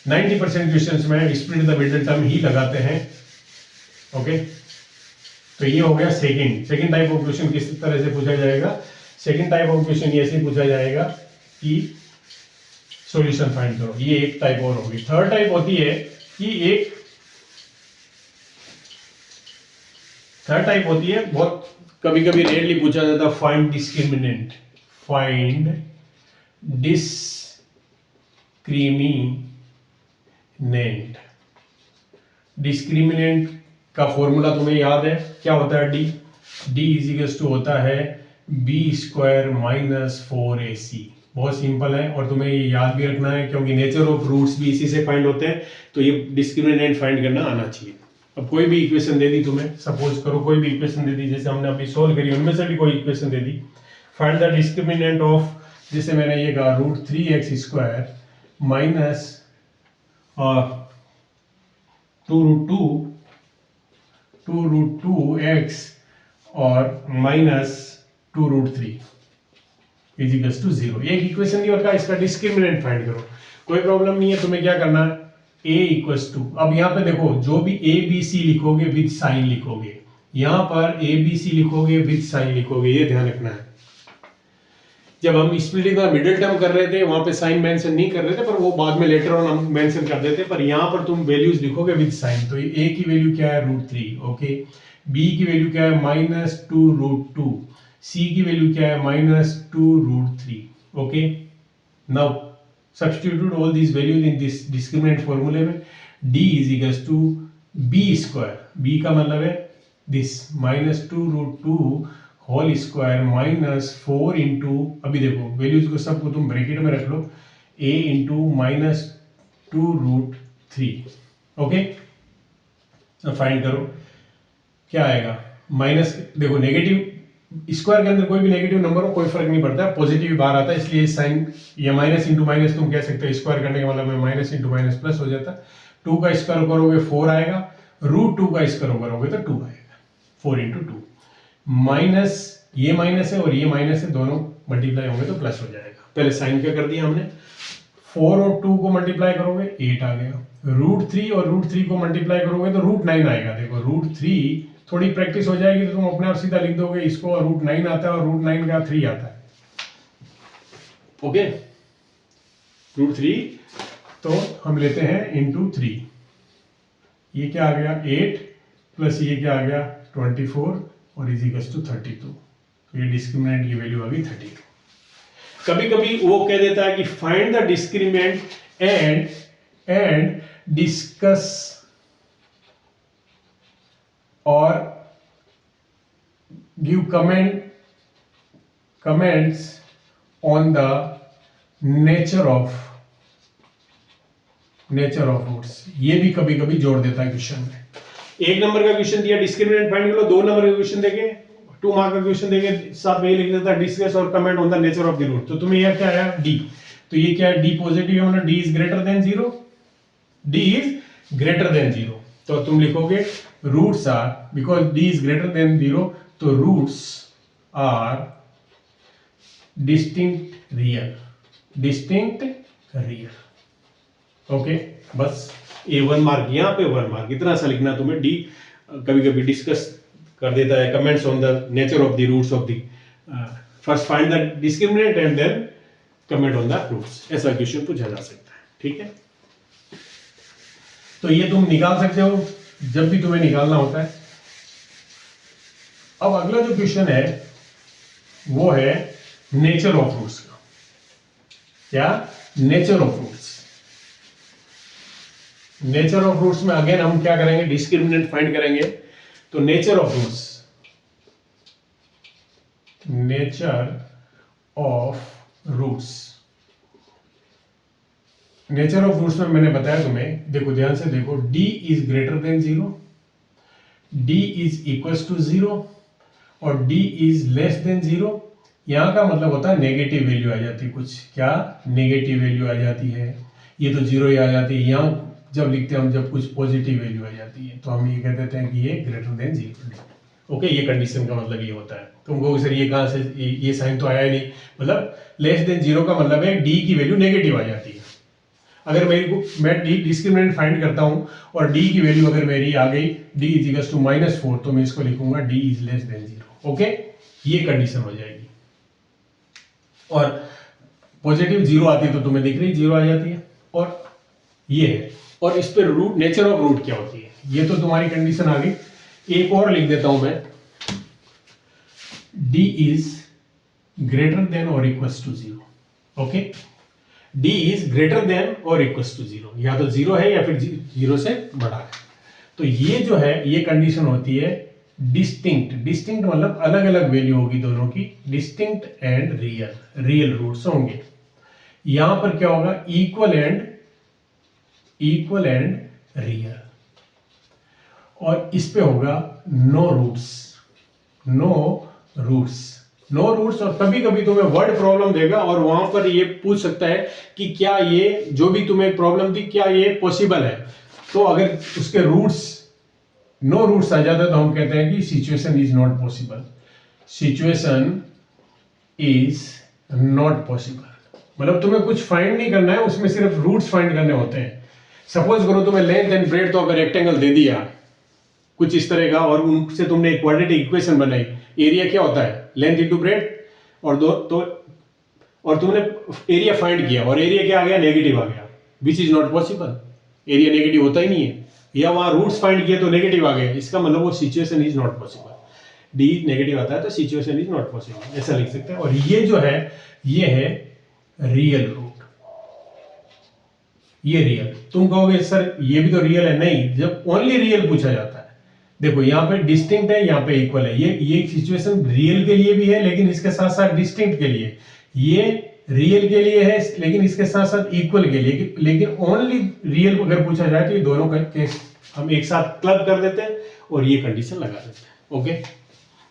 90% क्वेश्चंस में स्प्लिट द मिडिल टर्म ही लगाते हैं। ओके, तो ये हो गया सेकंड टाइप ऑफ क्वेश्चन। किस तरह से पूछा जाएगा, सेकंड टाइप ऑफ क्वेश्चन ऐसे पूछा जाएगा कि सॉल्यूशन फाइंड करो, ये एक टाइप और होगी। थर्ड टाइप होती है कि थर्ड टाइप होती है, बहुत कभी कभी रेयरली पूछा जाता है, find discriminant. Find discriminant. Discriminant का फॉर्मूला तुम्हें याद है, क्या होता है, डी इज इक्वल्स टू होता है b² - 4ac। बहुत सिंपल है और तुम्हें ये याद भी रखना है क्योंकि नेचर ऑफ रूट्स भी इसी से फाइंड होते हैं, तो ये डिस्क्रिमिनेंट फाइंड करना आना चाहिए। अब कोई भी इक्वेशन दे दी तुम्हें, सपोज करो कोई भी इक्वेशन दे दी, जैसे हमने अभी सोल्व करी उनमें से भी कोई equation they the, find the discriminant of, जैसे मैंने ये कहा √3x² माइनस 2√2x और माइनस 2√3 इज इक्वल्स टू 0। एक इक्वेशन दी और का इसका डिस्क्रिमिनेंट फाइंड करो, कोई प्रॉब्लम नहीं है। तुम्हें क्या करना है, a इक्वल्स टू, अब यहाँ पे देखो जो भी a b c लिखोगे विद साइन लिखोगे, यहाँ पर a b c लिखोगे विद साइन लिखोगे, ये ध्यान रखना है। जब हम स्प्लिटिंग का मिडिल टर्म कर रहे थे वहां पे साइन मेंशन नहीं कर रहे थे, पर वो बाद में लेटर ऑन हम मेंशन कर देते, पर यहाँ पर तुम वैल्यूज लिखोगे विद साइन। तो a की वैल्यू क्या है √3, ओके, b की वैल्यू क्या है -2√2, c की वैल्यू क्या है -2√3। Okay, now substitute all these values in this discriminant फॉर्मूले में। d is equals to b², b का मतलब है दिस -2√2 होल स्क्वायर -4 इंटू, अभी देखो वैल्यूज को सबको तुम ब्रैकेट में रख लो, a इंटू -2√3। ओके, अब फाइंड करो क्या आएगा, माइनस, देखो नेगेटिव स्क्वायर के अंदर कोई भी नेगेटिव नंबर हो कोई फर्क नहीं पड़ता, पॉजिटिव बाहर आता है, इसलिए साइन या माइनस इंटू माइनस तुम कह सकते हो, स्क्वायर करने का मतलब माइनस इंटू माइनस प्लस हो जाता है। 2 का स्क्वायर करोगे 4 आएगा, √2 का स्क्वायर करोगे तो 2 आएगा, 4 इंटू 2 माइनस, ये माइनस है और ये माइनस है, दोनों मल्टीप्लाई होंगे तो प्लस हो जाएगा। पहले साइन क्या कर दिया हमने, 4 और 2 को मल्टीप्लाई करोगे 8 आ गया, √3 और √3 को मल्टीप्लाई करोगे तो √9 आएगा। देखो √3 थोड़ी प्रैक्टिस हो जाएगी तो तुम अपने आप सीधा लिख दोगे इसको, और √9 आता है और √9 का 3 आता है। ओके, √3 तो हम लेते हैं इंटू 3, ये क्या आ गया 8 प्लस ये क्या आ गया 24 और इज इक्वल्स टू 32। तो ये डिस्क्रिमिनेंट की वैल्यू आ गई 32। कभी कभी वो कह देता है कि find the discriminant and discuss और give comments on the nature of roots. ये भी कभी कभी जोड़ देता है क्वेश्चन में। 1 नंबर का क्वेश्चन दिया डिस्क्रिमिनेंट फाइंड कर लो, 2 नंबर का क्वेश्चन देके 2 मार्क का क्वेश्चन देके साथ में ये लिख देता है डिस्कस और comment on the nature of the root. तो तुम्हें यह क्या आया डी, तो ये क्या है डी पॉजिटिव है, मतलब D is greater than 0, D is greater than 0। तो तुम लिखोगे roots are, because D is greater than 0 तो roots are distinct real. Distinct real. Okay, बस ए 1 मार्क, यहाँ पे 1 मार्क, इतना सा लिखना तुम्हें। डी कभी कभी डिस्कस कर देता है, comments on the nature of the roots of the, first find the discriminant and then comment on the roots, ऐसा क्वेश्चन पूछा जा सकता है। ठीक है, तो ये तुम निकाल सकते हो जब भी तुम्हें निकालना होता है। अब अगला जो क्वेश्चन है वो है नेचर ऑफ रूट्स का। क्या? Nature of roots. Nature of roots में अगेन हम क्या करेंगे? डिस्क्रिमिनेंट फाइंड करेंगे। तो nature of roots, nature of roots, nature of roots में मैंने बताया तुम्हें, देखो ध्यान से देखो, d is greater than 0, d is equal to 0 और d इज लेस देन 0। यहां का मतलब होता है नेगेटिव वैल्यू आ जाती है कुछ। क्या? नेगेटिव वैल्यू आ जाती है। ये तो 0 ही आ जाती है। यहां जब लिखते हैं हम, जब कुछ पॉजिटिव वैल्यू आ जाती है तो हम ये कह देते हैं कि ये ग्रेटर देन 0। ओके, ये कंडीशन का मतलब ये होता है। तुमको सर ये कहां से, ये साइन तो आया ही नहीं, मतलब लेस देन 0 का मतलब है d की वैल्यू नेगेटिव आ जाती है। अगर मैं डिस्क्रिमिनेंट फाइंड करता हूं और d की वैल्यू अगर मेरी आ गई d इज इक्वल टू -4, तो मैं इसको लिखूंगा d is less than 0। Okay, ये कंडीशन हो जाएगी। और पॉजिटिव 0 आती है तो तुम्हें दिख रही 0 आ जाती है। और ये है, और इस पे रूट, नेचर ऑफ रूट क्या होती है, ये तो तुम्हारी कंडीशन आ गई। एक और लिख देता हूं मैं, d इज ग्रेटर देन और equal to 0। Okay, d is greater than और इक्वल टू 0, या तो 0 है या फिर 0 से बड़ा है। तो ये जो है, ये कंडीशन होती है डिस्टिंक्ट। डिस्टिंक्ट मतलब अलग अलग वैल्यू होगी दोनों की। Distinct and real, real roots होंगे। यहां पर क्या होगा? Equal and real. और इस पे होगा no roots, no roots, no roots. और कभी कभी तुम्हें वर्ड प्रॉब्लम देगा और वहां पर ये पूछ सकता है कि क्या ये जो भी तुम्हें प्रॉब्लम दी, क्या ये पॉसिबल है। तो अगर उसके रूट्स, नो रूट्स आ जाता है तो हम कहते हैं कि situation is not possible, situation is not possible. मतलब तुम्हें कुछ फाइंड नहीं करना है, उसमें सिर्फ रूट्स फाइंड करने होते हैं। सपोज करो तुम्हें लेंथ एंड ब्रेड्थ तो अगर रेक्टेंगल दे दिया कुछ इस तरह का, और उनसे तुमने एक क्वाड्रेटिक इक्वेशन बनाई, एरिया क्या होता है? लेंथ इंटू ब्रेड्थ, और और तुमने एरिया फाइंड किया और एरिया क्या आ गया? नेगेटिव आ गया, which is not possible. Area negative होता ही नहीं है। या वहां रूट्स फाइंड किए तो नेगेटिव आ गए, इसका मतलब वो situation is not possible. D negative आता है तो सिचुएशन इज नॉट पॉसिबल, ऐसा लिख सकते हैं। और ये जो है, ये है रियल रूट, ये रियल। तुम कहोगे सर ये भी तो रियल है। नहीं, जब ओनली रियल पूछा जाता है। देखो यहाँ पे डिस्टिंक्ट है, यहाँ पे इक्वल है। ये सिचुएशन रियल के लिए भी है, लेकिन इसके साथ साथ डिस्टिंक्ट के लिए। ये रियल के लिए है, लेकिन इसके साथ साथ इक्वल के लिए। लेकिन ओनली रियल अगर पूछा जाए तो ये दोनों का केस हम एक साथ क्लब कर देते हैं और ये कंडीशन लगा देते हैं। ओके,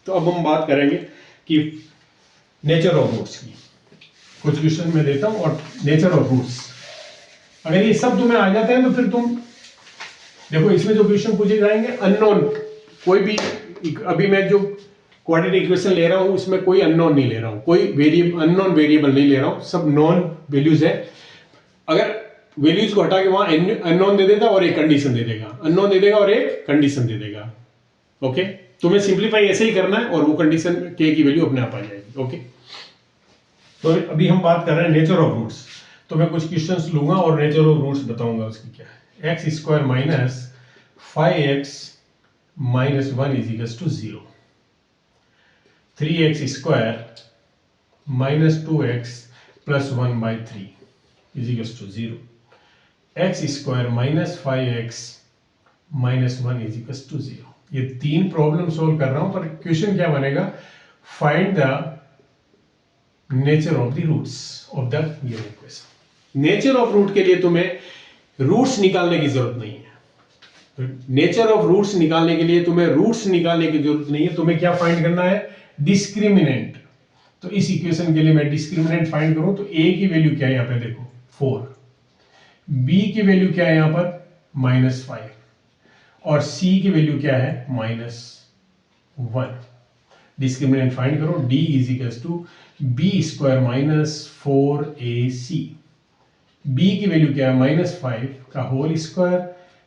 तो अब हम बात करेंगे कि नेचर ऑफ रूट्स की। कुछ क्वेश्चन में देता हूं और नेचर ऑफ रूट्स, अगर ये सब तुम्हें आ जाते हैं तो फिर तुम देखो, इसमें जो क्वेश्चन पूछे जाएंगे अननोन, कोई भी, अभी मैं जो क्वाड्रेटिक इक्वेशन ले रहा हूं उसमें कोई अननोन नहीं ले रहा हूं, कोई अननोन वेरिएबल नहीं ले रहा हूं, सब नॉन वैल्यूज है। अगर वैल्यूज को हटा के वहां अननोन दे देगा और एक कंडीशन दे देगा, अननोन दे देगा और एक कंडीशन दे देगा। ओके, तुम्हें सिंप्लीफाई ऐसे ही करना है और वो कंडीशन के की वैल्यू अपने आप आ जाएगी। ओके, तो अभी हम बात कर रहे हैं नेचर ऑफ रूट्स। तो मैं कुछ क्वेश्चंस लूंगा और नेचर ऑफ रूट्स बताऊंगा उसकी क्या है। X square minus 5x minus 1 is equal to 0, 3x square minus 2x plus 1/3 is equal to 0, x square minus 5x minus 1 is equal to 0। ये तीन प्रॉब्लम सोल्व कर रहा हूं, पर क्वेश्चन क्या बनेगा? Find the nature of the roots of the given equation. Nature of root के लिए तुम्हें रूट्स निकालने की जरूरत नहीं है। नेचर ऑफ रूट्स निकालने के लिए तुम्हें रूट्स निकालने की जरूरत नहीं है। तुम्हें क्या फाइंड करना है? डिस्क्रिमिनेंट। तो इस इक्वेशन के लिए मैं डिस्क्रिमिनेंट फाइंड करूं तो a की वैल्यू क्या है? यहां पे देखो 4, b की वैल्यू क्या है? यहां पर -5, और c की वैल्यू क्या है? -1। डिस्क्रिमिनेंट फाइंड करो, d is equals to B square minus 4ac। b की वैल्यू क्या है, -5 का होल स्क्वायर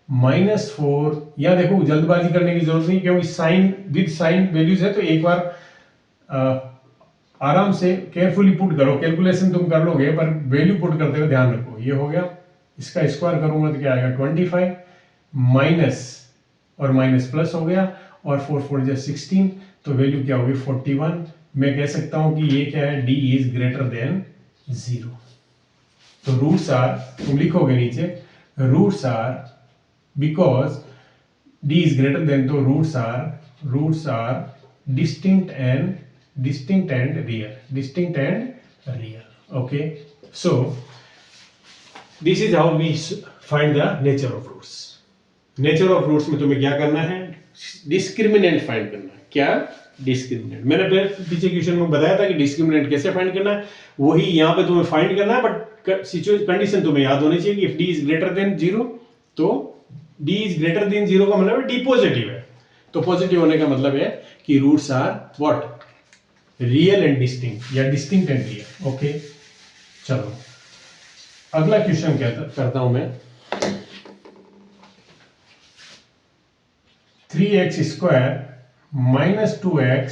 -4। यहाँ देखो जल्दबाजी करने की जरूरत नहीं, क्योंकि साइन विद साइन वैल्यूज है, तो एक बार आराम से केयरफुली पुट करो, कैलकुलेशन तुम कर लोगे, पर वैल्यू पुट करते हुए ध्यान रखो। ये हो गया, इसका स्क्वायर करूंगा तो क्या आएगा 25, माइनस और माइनस प्लस हो गया, और 4 4 जा 16, तो वैल्यू क्या होगी 41। मैं कह सकता हूं कि ये क्या है, d इज ग्रेटर देन 0। तो रूट्स आर, तुम लिखोगे नीचे roots are, because d is greater than, तो roots are distinct and real. Okay, so this is how we find the nature of roots. Nature of roots में तुम्हें क्या करना है, डिस्क्रिमिनेंट फाइंड करना है। क्या डिस्क्रिमिनेंट, मैंने पीछे क्वेश्चन में बताया था कि डिस्क्रिमिनेंट कैसे फाइंड करना है, वही यहाँ पे तुम्हें फाइंड करना है, बट सिचुएशन कंडीशन तुम्हें याद होनी चाहिए कि if D is greater than 0, तो डी इज ग्रेटर देन 0 का मतलब है डी पॉजिटिव है। तो पॉजिटिव होने का मतलब है कि roots are what, real and distinct, या डिस्टिंक्ट एंड रियल। ओके, चलो अगला क्वेश्चन करता हूं मैं। 3x square minus 2x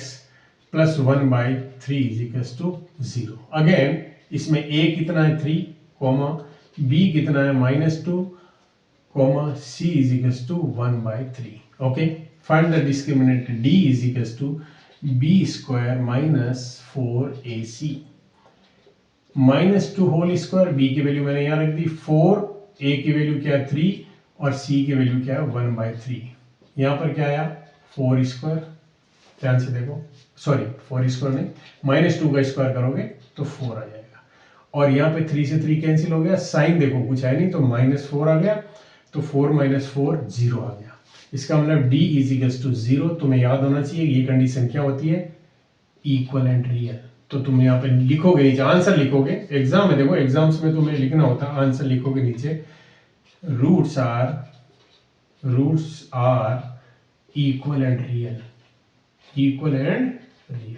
plus 1/3 is equals to 0। Again इसमें a कितना है 3, कॉमा b कितना है -2, comma c is equals to 1/3। Okay, find the discriminant d is equals to b square minus 4ac। -2 whole square, b की value मैंने यहाँ रख दी 4, a की वैल्यू क्या है 3, और c की वैल्यू क्या है 1/3। यहाँ पर क्या आया 4 स्क्वायर, ध्यान से देखो, सॉरी 4 स्क्वायर नहीं, -2 का स्क्वायर करोगे तो 4 आ जाएगा, और यहाँ पे 3 से 3 कैंसिल हो गया, साइन देखो कुछ है नहीं, तो -4 आ गया, तो 4 - 4 0 आ गया। इसका मतलब d इज इक्वल्स टू 0। तुम्हें याद होना चाहिए ये कंडीशन क्या होती है, इक्वल एंड रियल। तो तुम यहाँ पे लिखोगे नीचे, आंसर लिखोगे, एग्जाम में देखो, एग्जाम्स में तुम्हें लिखना होता है, आंसर लिखोगे नीचे roots are equal and real, equal and real.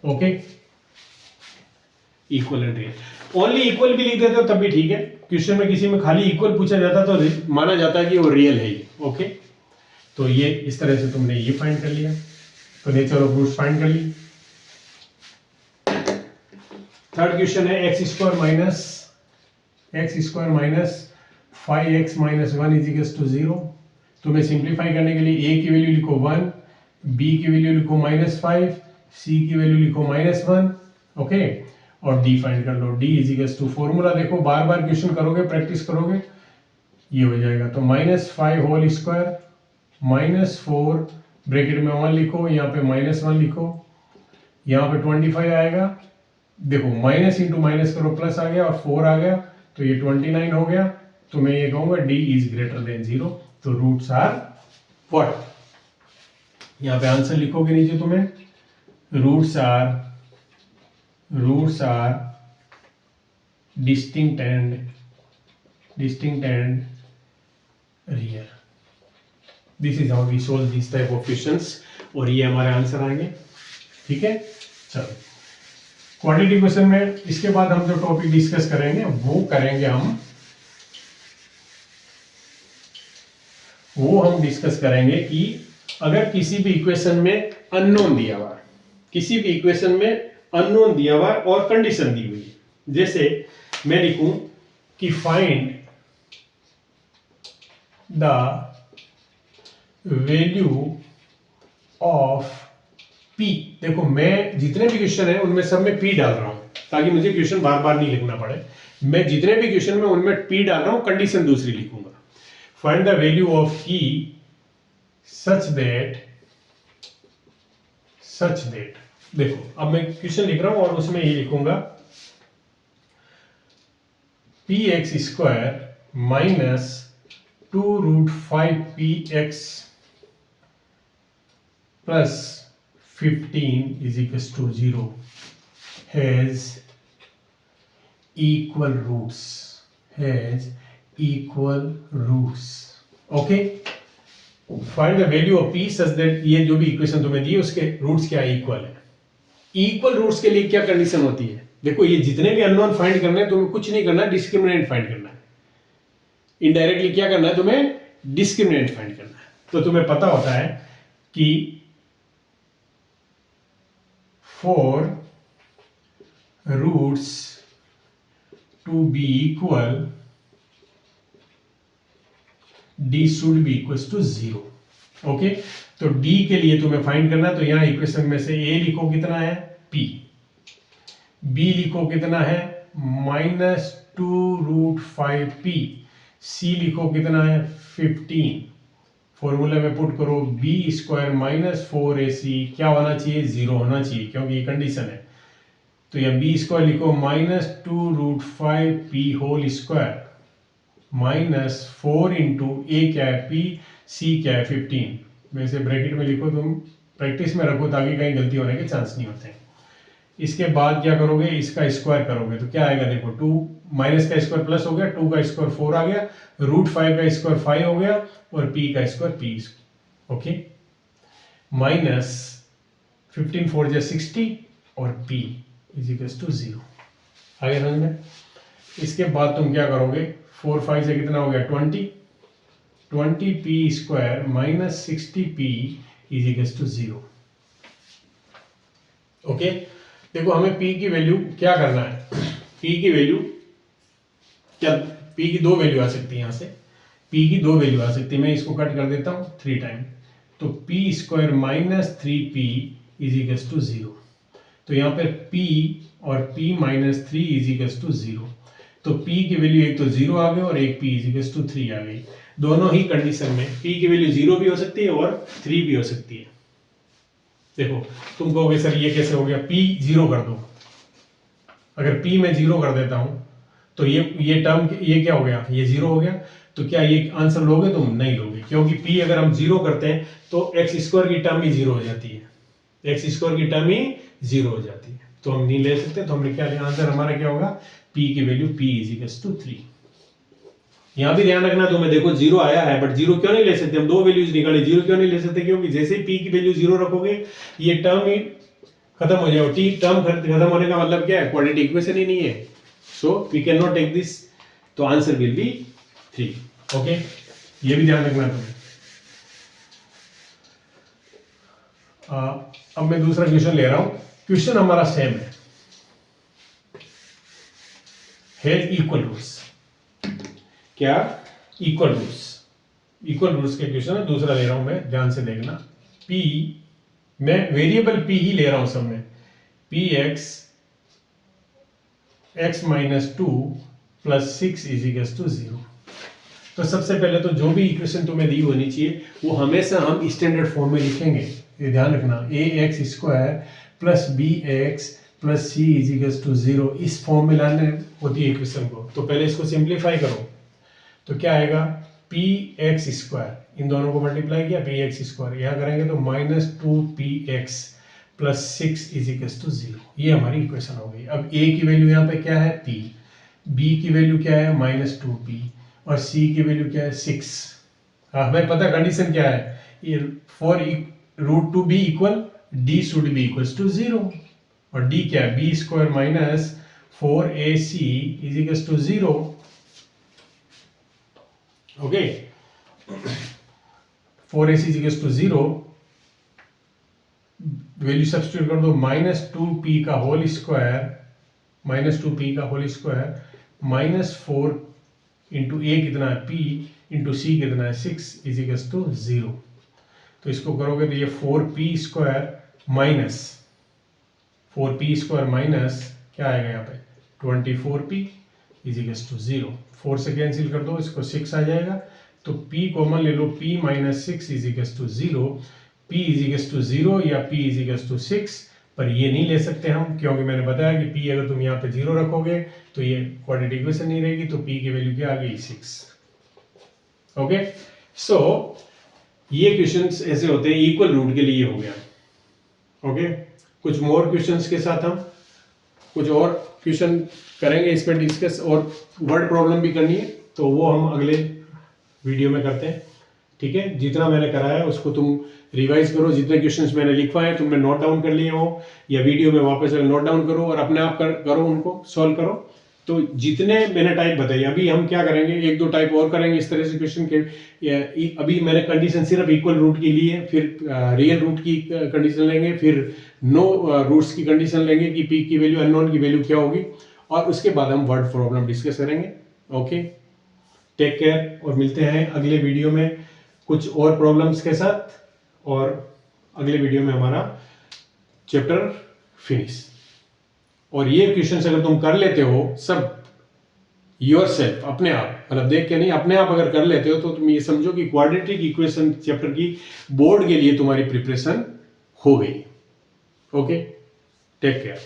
Okay, equal and real. Only equal भी लिख देते हो तब भी ठीक है, क्वेश्चन में किसी में खाली इक्वल पूछा जाता तो माना जाता है कि वो रियल है ये। ओके, तो ये इस तरह से तुमने ये फाइंड कर लिया, तो नेचर ऑफ रूट्स फाइंड कर ली। थर्ड क्वेश्चन है x square minus 5x minus 1 is equals to 0। तुम्हें सिंप्लीफाई करने के लिए a की वैल्यू लिखो 1, b की वैल्यू लिखो -5, c की वैल्यू लिखो -1। ओके, और d फाइंड कर लो, d is equals to, formula देखो, बार बार क्वेश्चन करोगे, प्रैक्टिस करोगे, ये हो जाएगा। तो -5 होल स्क्वायर -4 ब्रैकेट में 1 लिखो, यहाँ पे -1 लिखो, यहाँ पे 25 आएगा, देखो माइनस इंटू माइनस करो, प्लस आ गया और 4 आ गया, तो ये 29 हो गया। तो मैं ये कहूंगा d इज ग्रेटर देन 0। तो रूट्स आर व्हाट, यहाँ पे आंसर लिखोगे नीचे तुम्हें, roots are distinct and real. This is how we solve this type of questions, और ये हमारे आंसर आएंगे। ठीक है, चलो क्वाड्रेटिक क्वेश्चन में इसके बाद हम जो टॉपिक डिस्कस करेंगे वो हम डिस्कस करेंगे कि अगर किसी भी इक्वेशन में अननोन दिया हुआ है और कंडीशन दी हुई है, जैसे मैं लिखूं कि find the value of P। देखो मैं जितने भी क्वेश्चन है उनमें सब में P डाल रहा हूं, ताकि मुझे क्वेश्चन बार बार नहीं लिखना पड़े। मैं जितने भी क्वेश्चन में उनमें P डाल रहा हूं, कंडीशन दूसरी लिखूंगा। Find the value of P such that, देखो अब मैं क्वेश्चन लिख रहा हूं और उसमें ये लिखूंगा px square minus 2√5px plus 15 is equals to 0 has equal roots। Okay, find the value of P such that, ये जो भी इक्वेशन तुम्हें दी है उसके रूट्स क्या इक्वल है। इक्वल रूट्स के लिए क्या कंडीशन होती है, देखो ये जितने भी अननोन फाइंड करने हैं तुम्हें कुछ नहीं करना है, डिस्क्रिमिनेंट फाइंड करना है। इनडायरेक्टली क्या करना है, तुम्हें डिस्क्रिमिनेंट फाइंड करना है। तो तुम्हें पता होता है कि for roots to be equal d should be equal to 0। Okay, तो d के लिए तुम्हें फाइंड करना है, तो यहां इक्वेशन में से a लिखो कितना है p, b लिखो कितना है -2√5p, c लिखो कितना है 15, फॉर्मूले में पुट करो b² - 4ac क्या होना चाहिए, 0 होना चाहिए क्योंकि ये कंडीशन है। तो यह b² लिखो -2√5p होल स्क्वायर -4 इंटू ए क्या है p, c क्या है 15, वैसे ब्रैकेट में लिखो, तुम प्रैक्टिस में रखो ताकि कहीं गलती होने के चांस नहीं होते। इसके बाद क्या करोगे, इसका स्क्वायर करोगे तो क्या आएगा, देखो 2 माइनस का स्क्वायर प्लस हो गया, 2 का स्क्वायर 4 आ गया, √5 का स्क्वायर 5 हो गया और p का स्क्वायर p। ओके, माइनस 15 4 जा 60 और p = 0। आगे समझ में। इसके बाद तुम क्या करोगे, 4 5 से कितना हो गया 20p² - 60p = 0। ओके, देखो हमें p की वैल्यू क्या करना है, p की वैल्यू क्या, p की दो वैल्यू आ सकती है, यहाँ से p की दो वैल्यू आ सकती है, मैं इसको कट कर देता हूँ 3 टाइम, तो p² - 3p = 0। तो यहाँ पर p और p - 3 = 0। तो p की वैल्यू एक तो 0 आ गई और एक p = 3 आ गई। दोनों ही कंडीशन में p की वैल्यू 0 भी हो सकती है और 3 भी हो सकती है। देखो तुम कहोगे सर ये कैसे हो गया, p 0 कर दो, अगर p में 0 कर देता हूं तो ये टर्म ये क्या हो गया, ये 0 हो गया। तो क्या ये आंसर लोगे तुम, नहीं लोगे, क्योंकि p अगर हम 0 करते हैं तो x² की टर्म ही 0 हो जाती है, x² की टर्म ही 0 हो जाती है, तो हम नहीं ले सकते। तो हमने क्या लिया, आंसर हमारा क्या होगा, p की वैल्यू p = 3। यहां भी ध्यान रखना तुम्हें, देखो 0 आया है बट 0 क्यों नहीं ले सकते, हम दो वैल्यूज निकाले, 0 क्यों नहीं ले सकते, क्योंकि जैसे ही p की वैल्यू 0 रखोगे ये टर्म ही खत्म हो जाएगा। t टर्म खत्म होने का मतलब क्या है, क्वाड्रेटिक इक्वेशन ही नहीं है, so we can not take this, तो आंसर विल बी 3। ओके, ये भी ध्यान रखना तुम्हें। अब मैं दूसरा क्वेश्चन ले रहा हूं, क्वेश्चन हमारा सेम है इक्वल रूट्स, क्या इक्वल रूट्स के क्वेश्चन है, दूसरा ले रहा हूं मैं, ध्यान से देखना। p, मैं वेरिएबल p ही ले रहा हूं सब में, px x - 2 + 6 = 0। तो सबसे पहले तो जो भी इक्वेशन तुम्हें दी होनी चाहिए वो हमेशा हम स्टैंडर्ड फॉर्म में लिखेंगे, ये ध्यान रखना, ax² + bx + c = 0, इस फॉर्म में लाने होती है इक्वेशन को। तो पहले इसको सिंप्लीफाई करो, तो क्या आएगा, px², इन दोनों को मल्टीप्लाई किया, px², यहां करेंगे तो -2px + 6 = 0, ये हमारी इक्वेशन हो गई। अब a की वैल्यू यहाँ पे क्या है p, b की वैल्यू क्या है -2p और c की वैल्यू क्या है 6। हमें पता कंडीशन क्या है, ये for √2 be equal d should be equal to 0, और d क्या है, b² - 4ac = 0। Okay, 4ac = 0, value substitute कर दो, -2p का होल स्क्वायर -4 इंटू a कितना है p इंटू c कितना है 6 = 0। तो इसको करोगे तो ये 4p² माइनस क्या आएगा यहाँ पे 24p = 0। 4 से कैंसिल कर दो, इसको 6 आ जाएगा, तो p कॉमन ले लो, p - 6 = 0, p = 0 या p = 6, पर ये नहीं ले सकते हम, क्योंकि मैंने बताया कि p अगर तुम यहाँ पे 0 रखोगे तो ये क्वाड्रेटिक इक्वेशन नहीं रहेगी, तो p की वैल्यू क्या आ गई 6। ओके, सो ये क्वेश्चंस ऐसे होते हैं, इक्वल रूट के लिए हो गया। ओके, कुछ मोर क्वेश्चंस के साथ हम कुछ और क्वेश्चन करेंगे इस पर डिस्कस, और वर्ड प्रॉब्लम भी करनी है, तो वो हम अगले वीडियो में करते हैं। ठीक है, जितना मैंने कराया उसको तुम रिवाइज करो, जितने क्वेश्चंस मैंने लिखवाए तुमने नोट डाउन कर लिए हो या वीडियो में वापस नोट डाउन करो और अपने आप करो, उनको सॉल्व करो। तो जितने मैंने टाइप बताई, अभी हम क्या करेंगे, एक दो टाइप और करेंगे इस तरह से क्वेश्चन के। अभी मैंने कंडीशन सिर्फ इक्वल रूट की ली है, फिर रियल रूट की कंडीशन लेंगे, फिर नो रूट्स की कंडीशन लेंगे कि पी की वैल्यू अननोन की वैल्यू क्या होगी, और उसके बाद हम वर्ड प्रॉब्लम डिस्कस करेंगे। ओके, टेक केयर, और मिलते हैं अगले वीडियो में कुछ और प्रॉब्लम्स के साथ, और अगले वीडियो में हमारा चैप्टर फिनिश। और ये क्वेश्चंस अगर तुम कर लेते हो सब योरसेल्फ, अपने आप, मतलब देख के नहीं, अपने आप अगर कर लेते हो तो तुम ये समझो कि क्वाड्रेटिक इक्वेशन चैप्टर की बोर्ड के लिए तुम्हारी प्रिपरेशन हो गई। Okay, take care.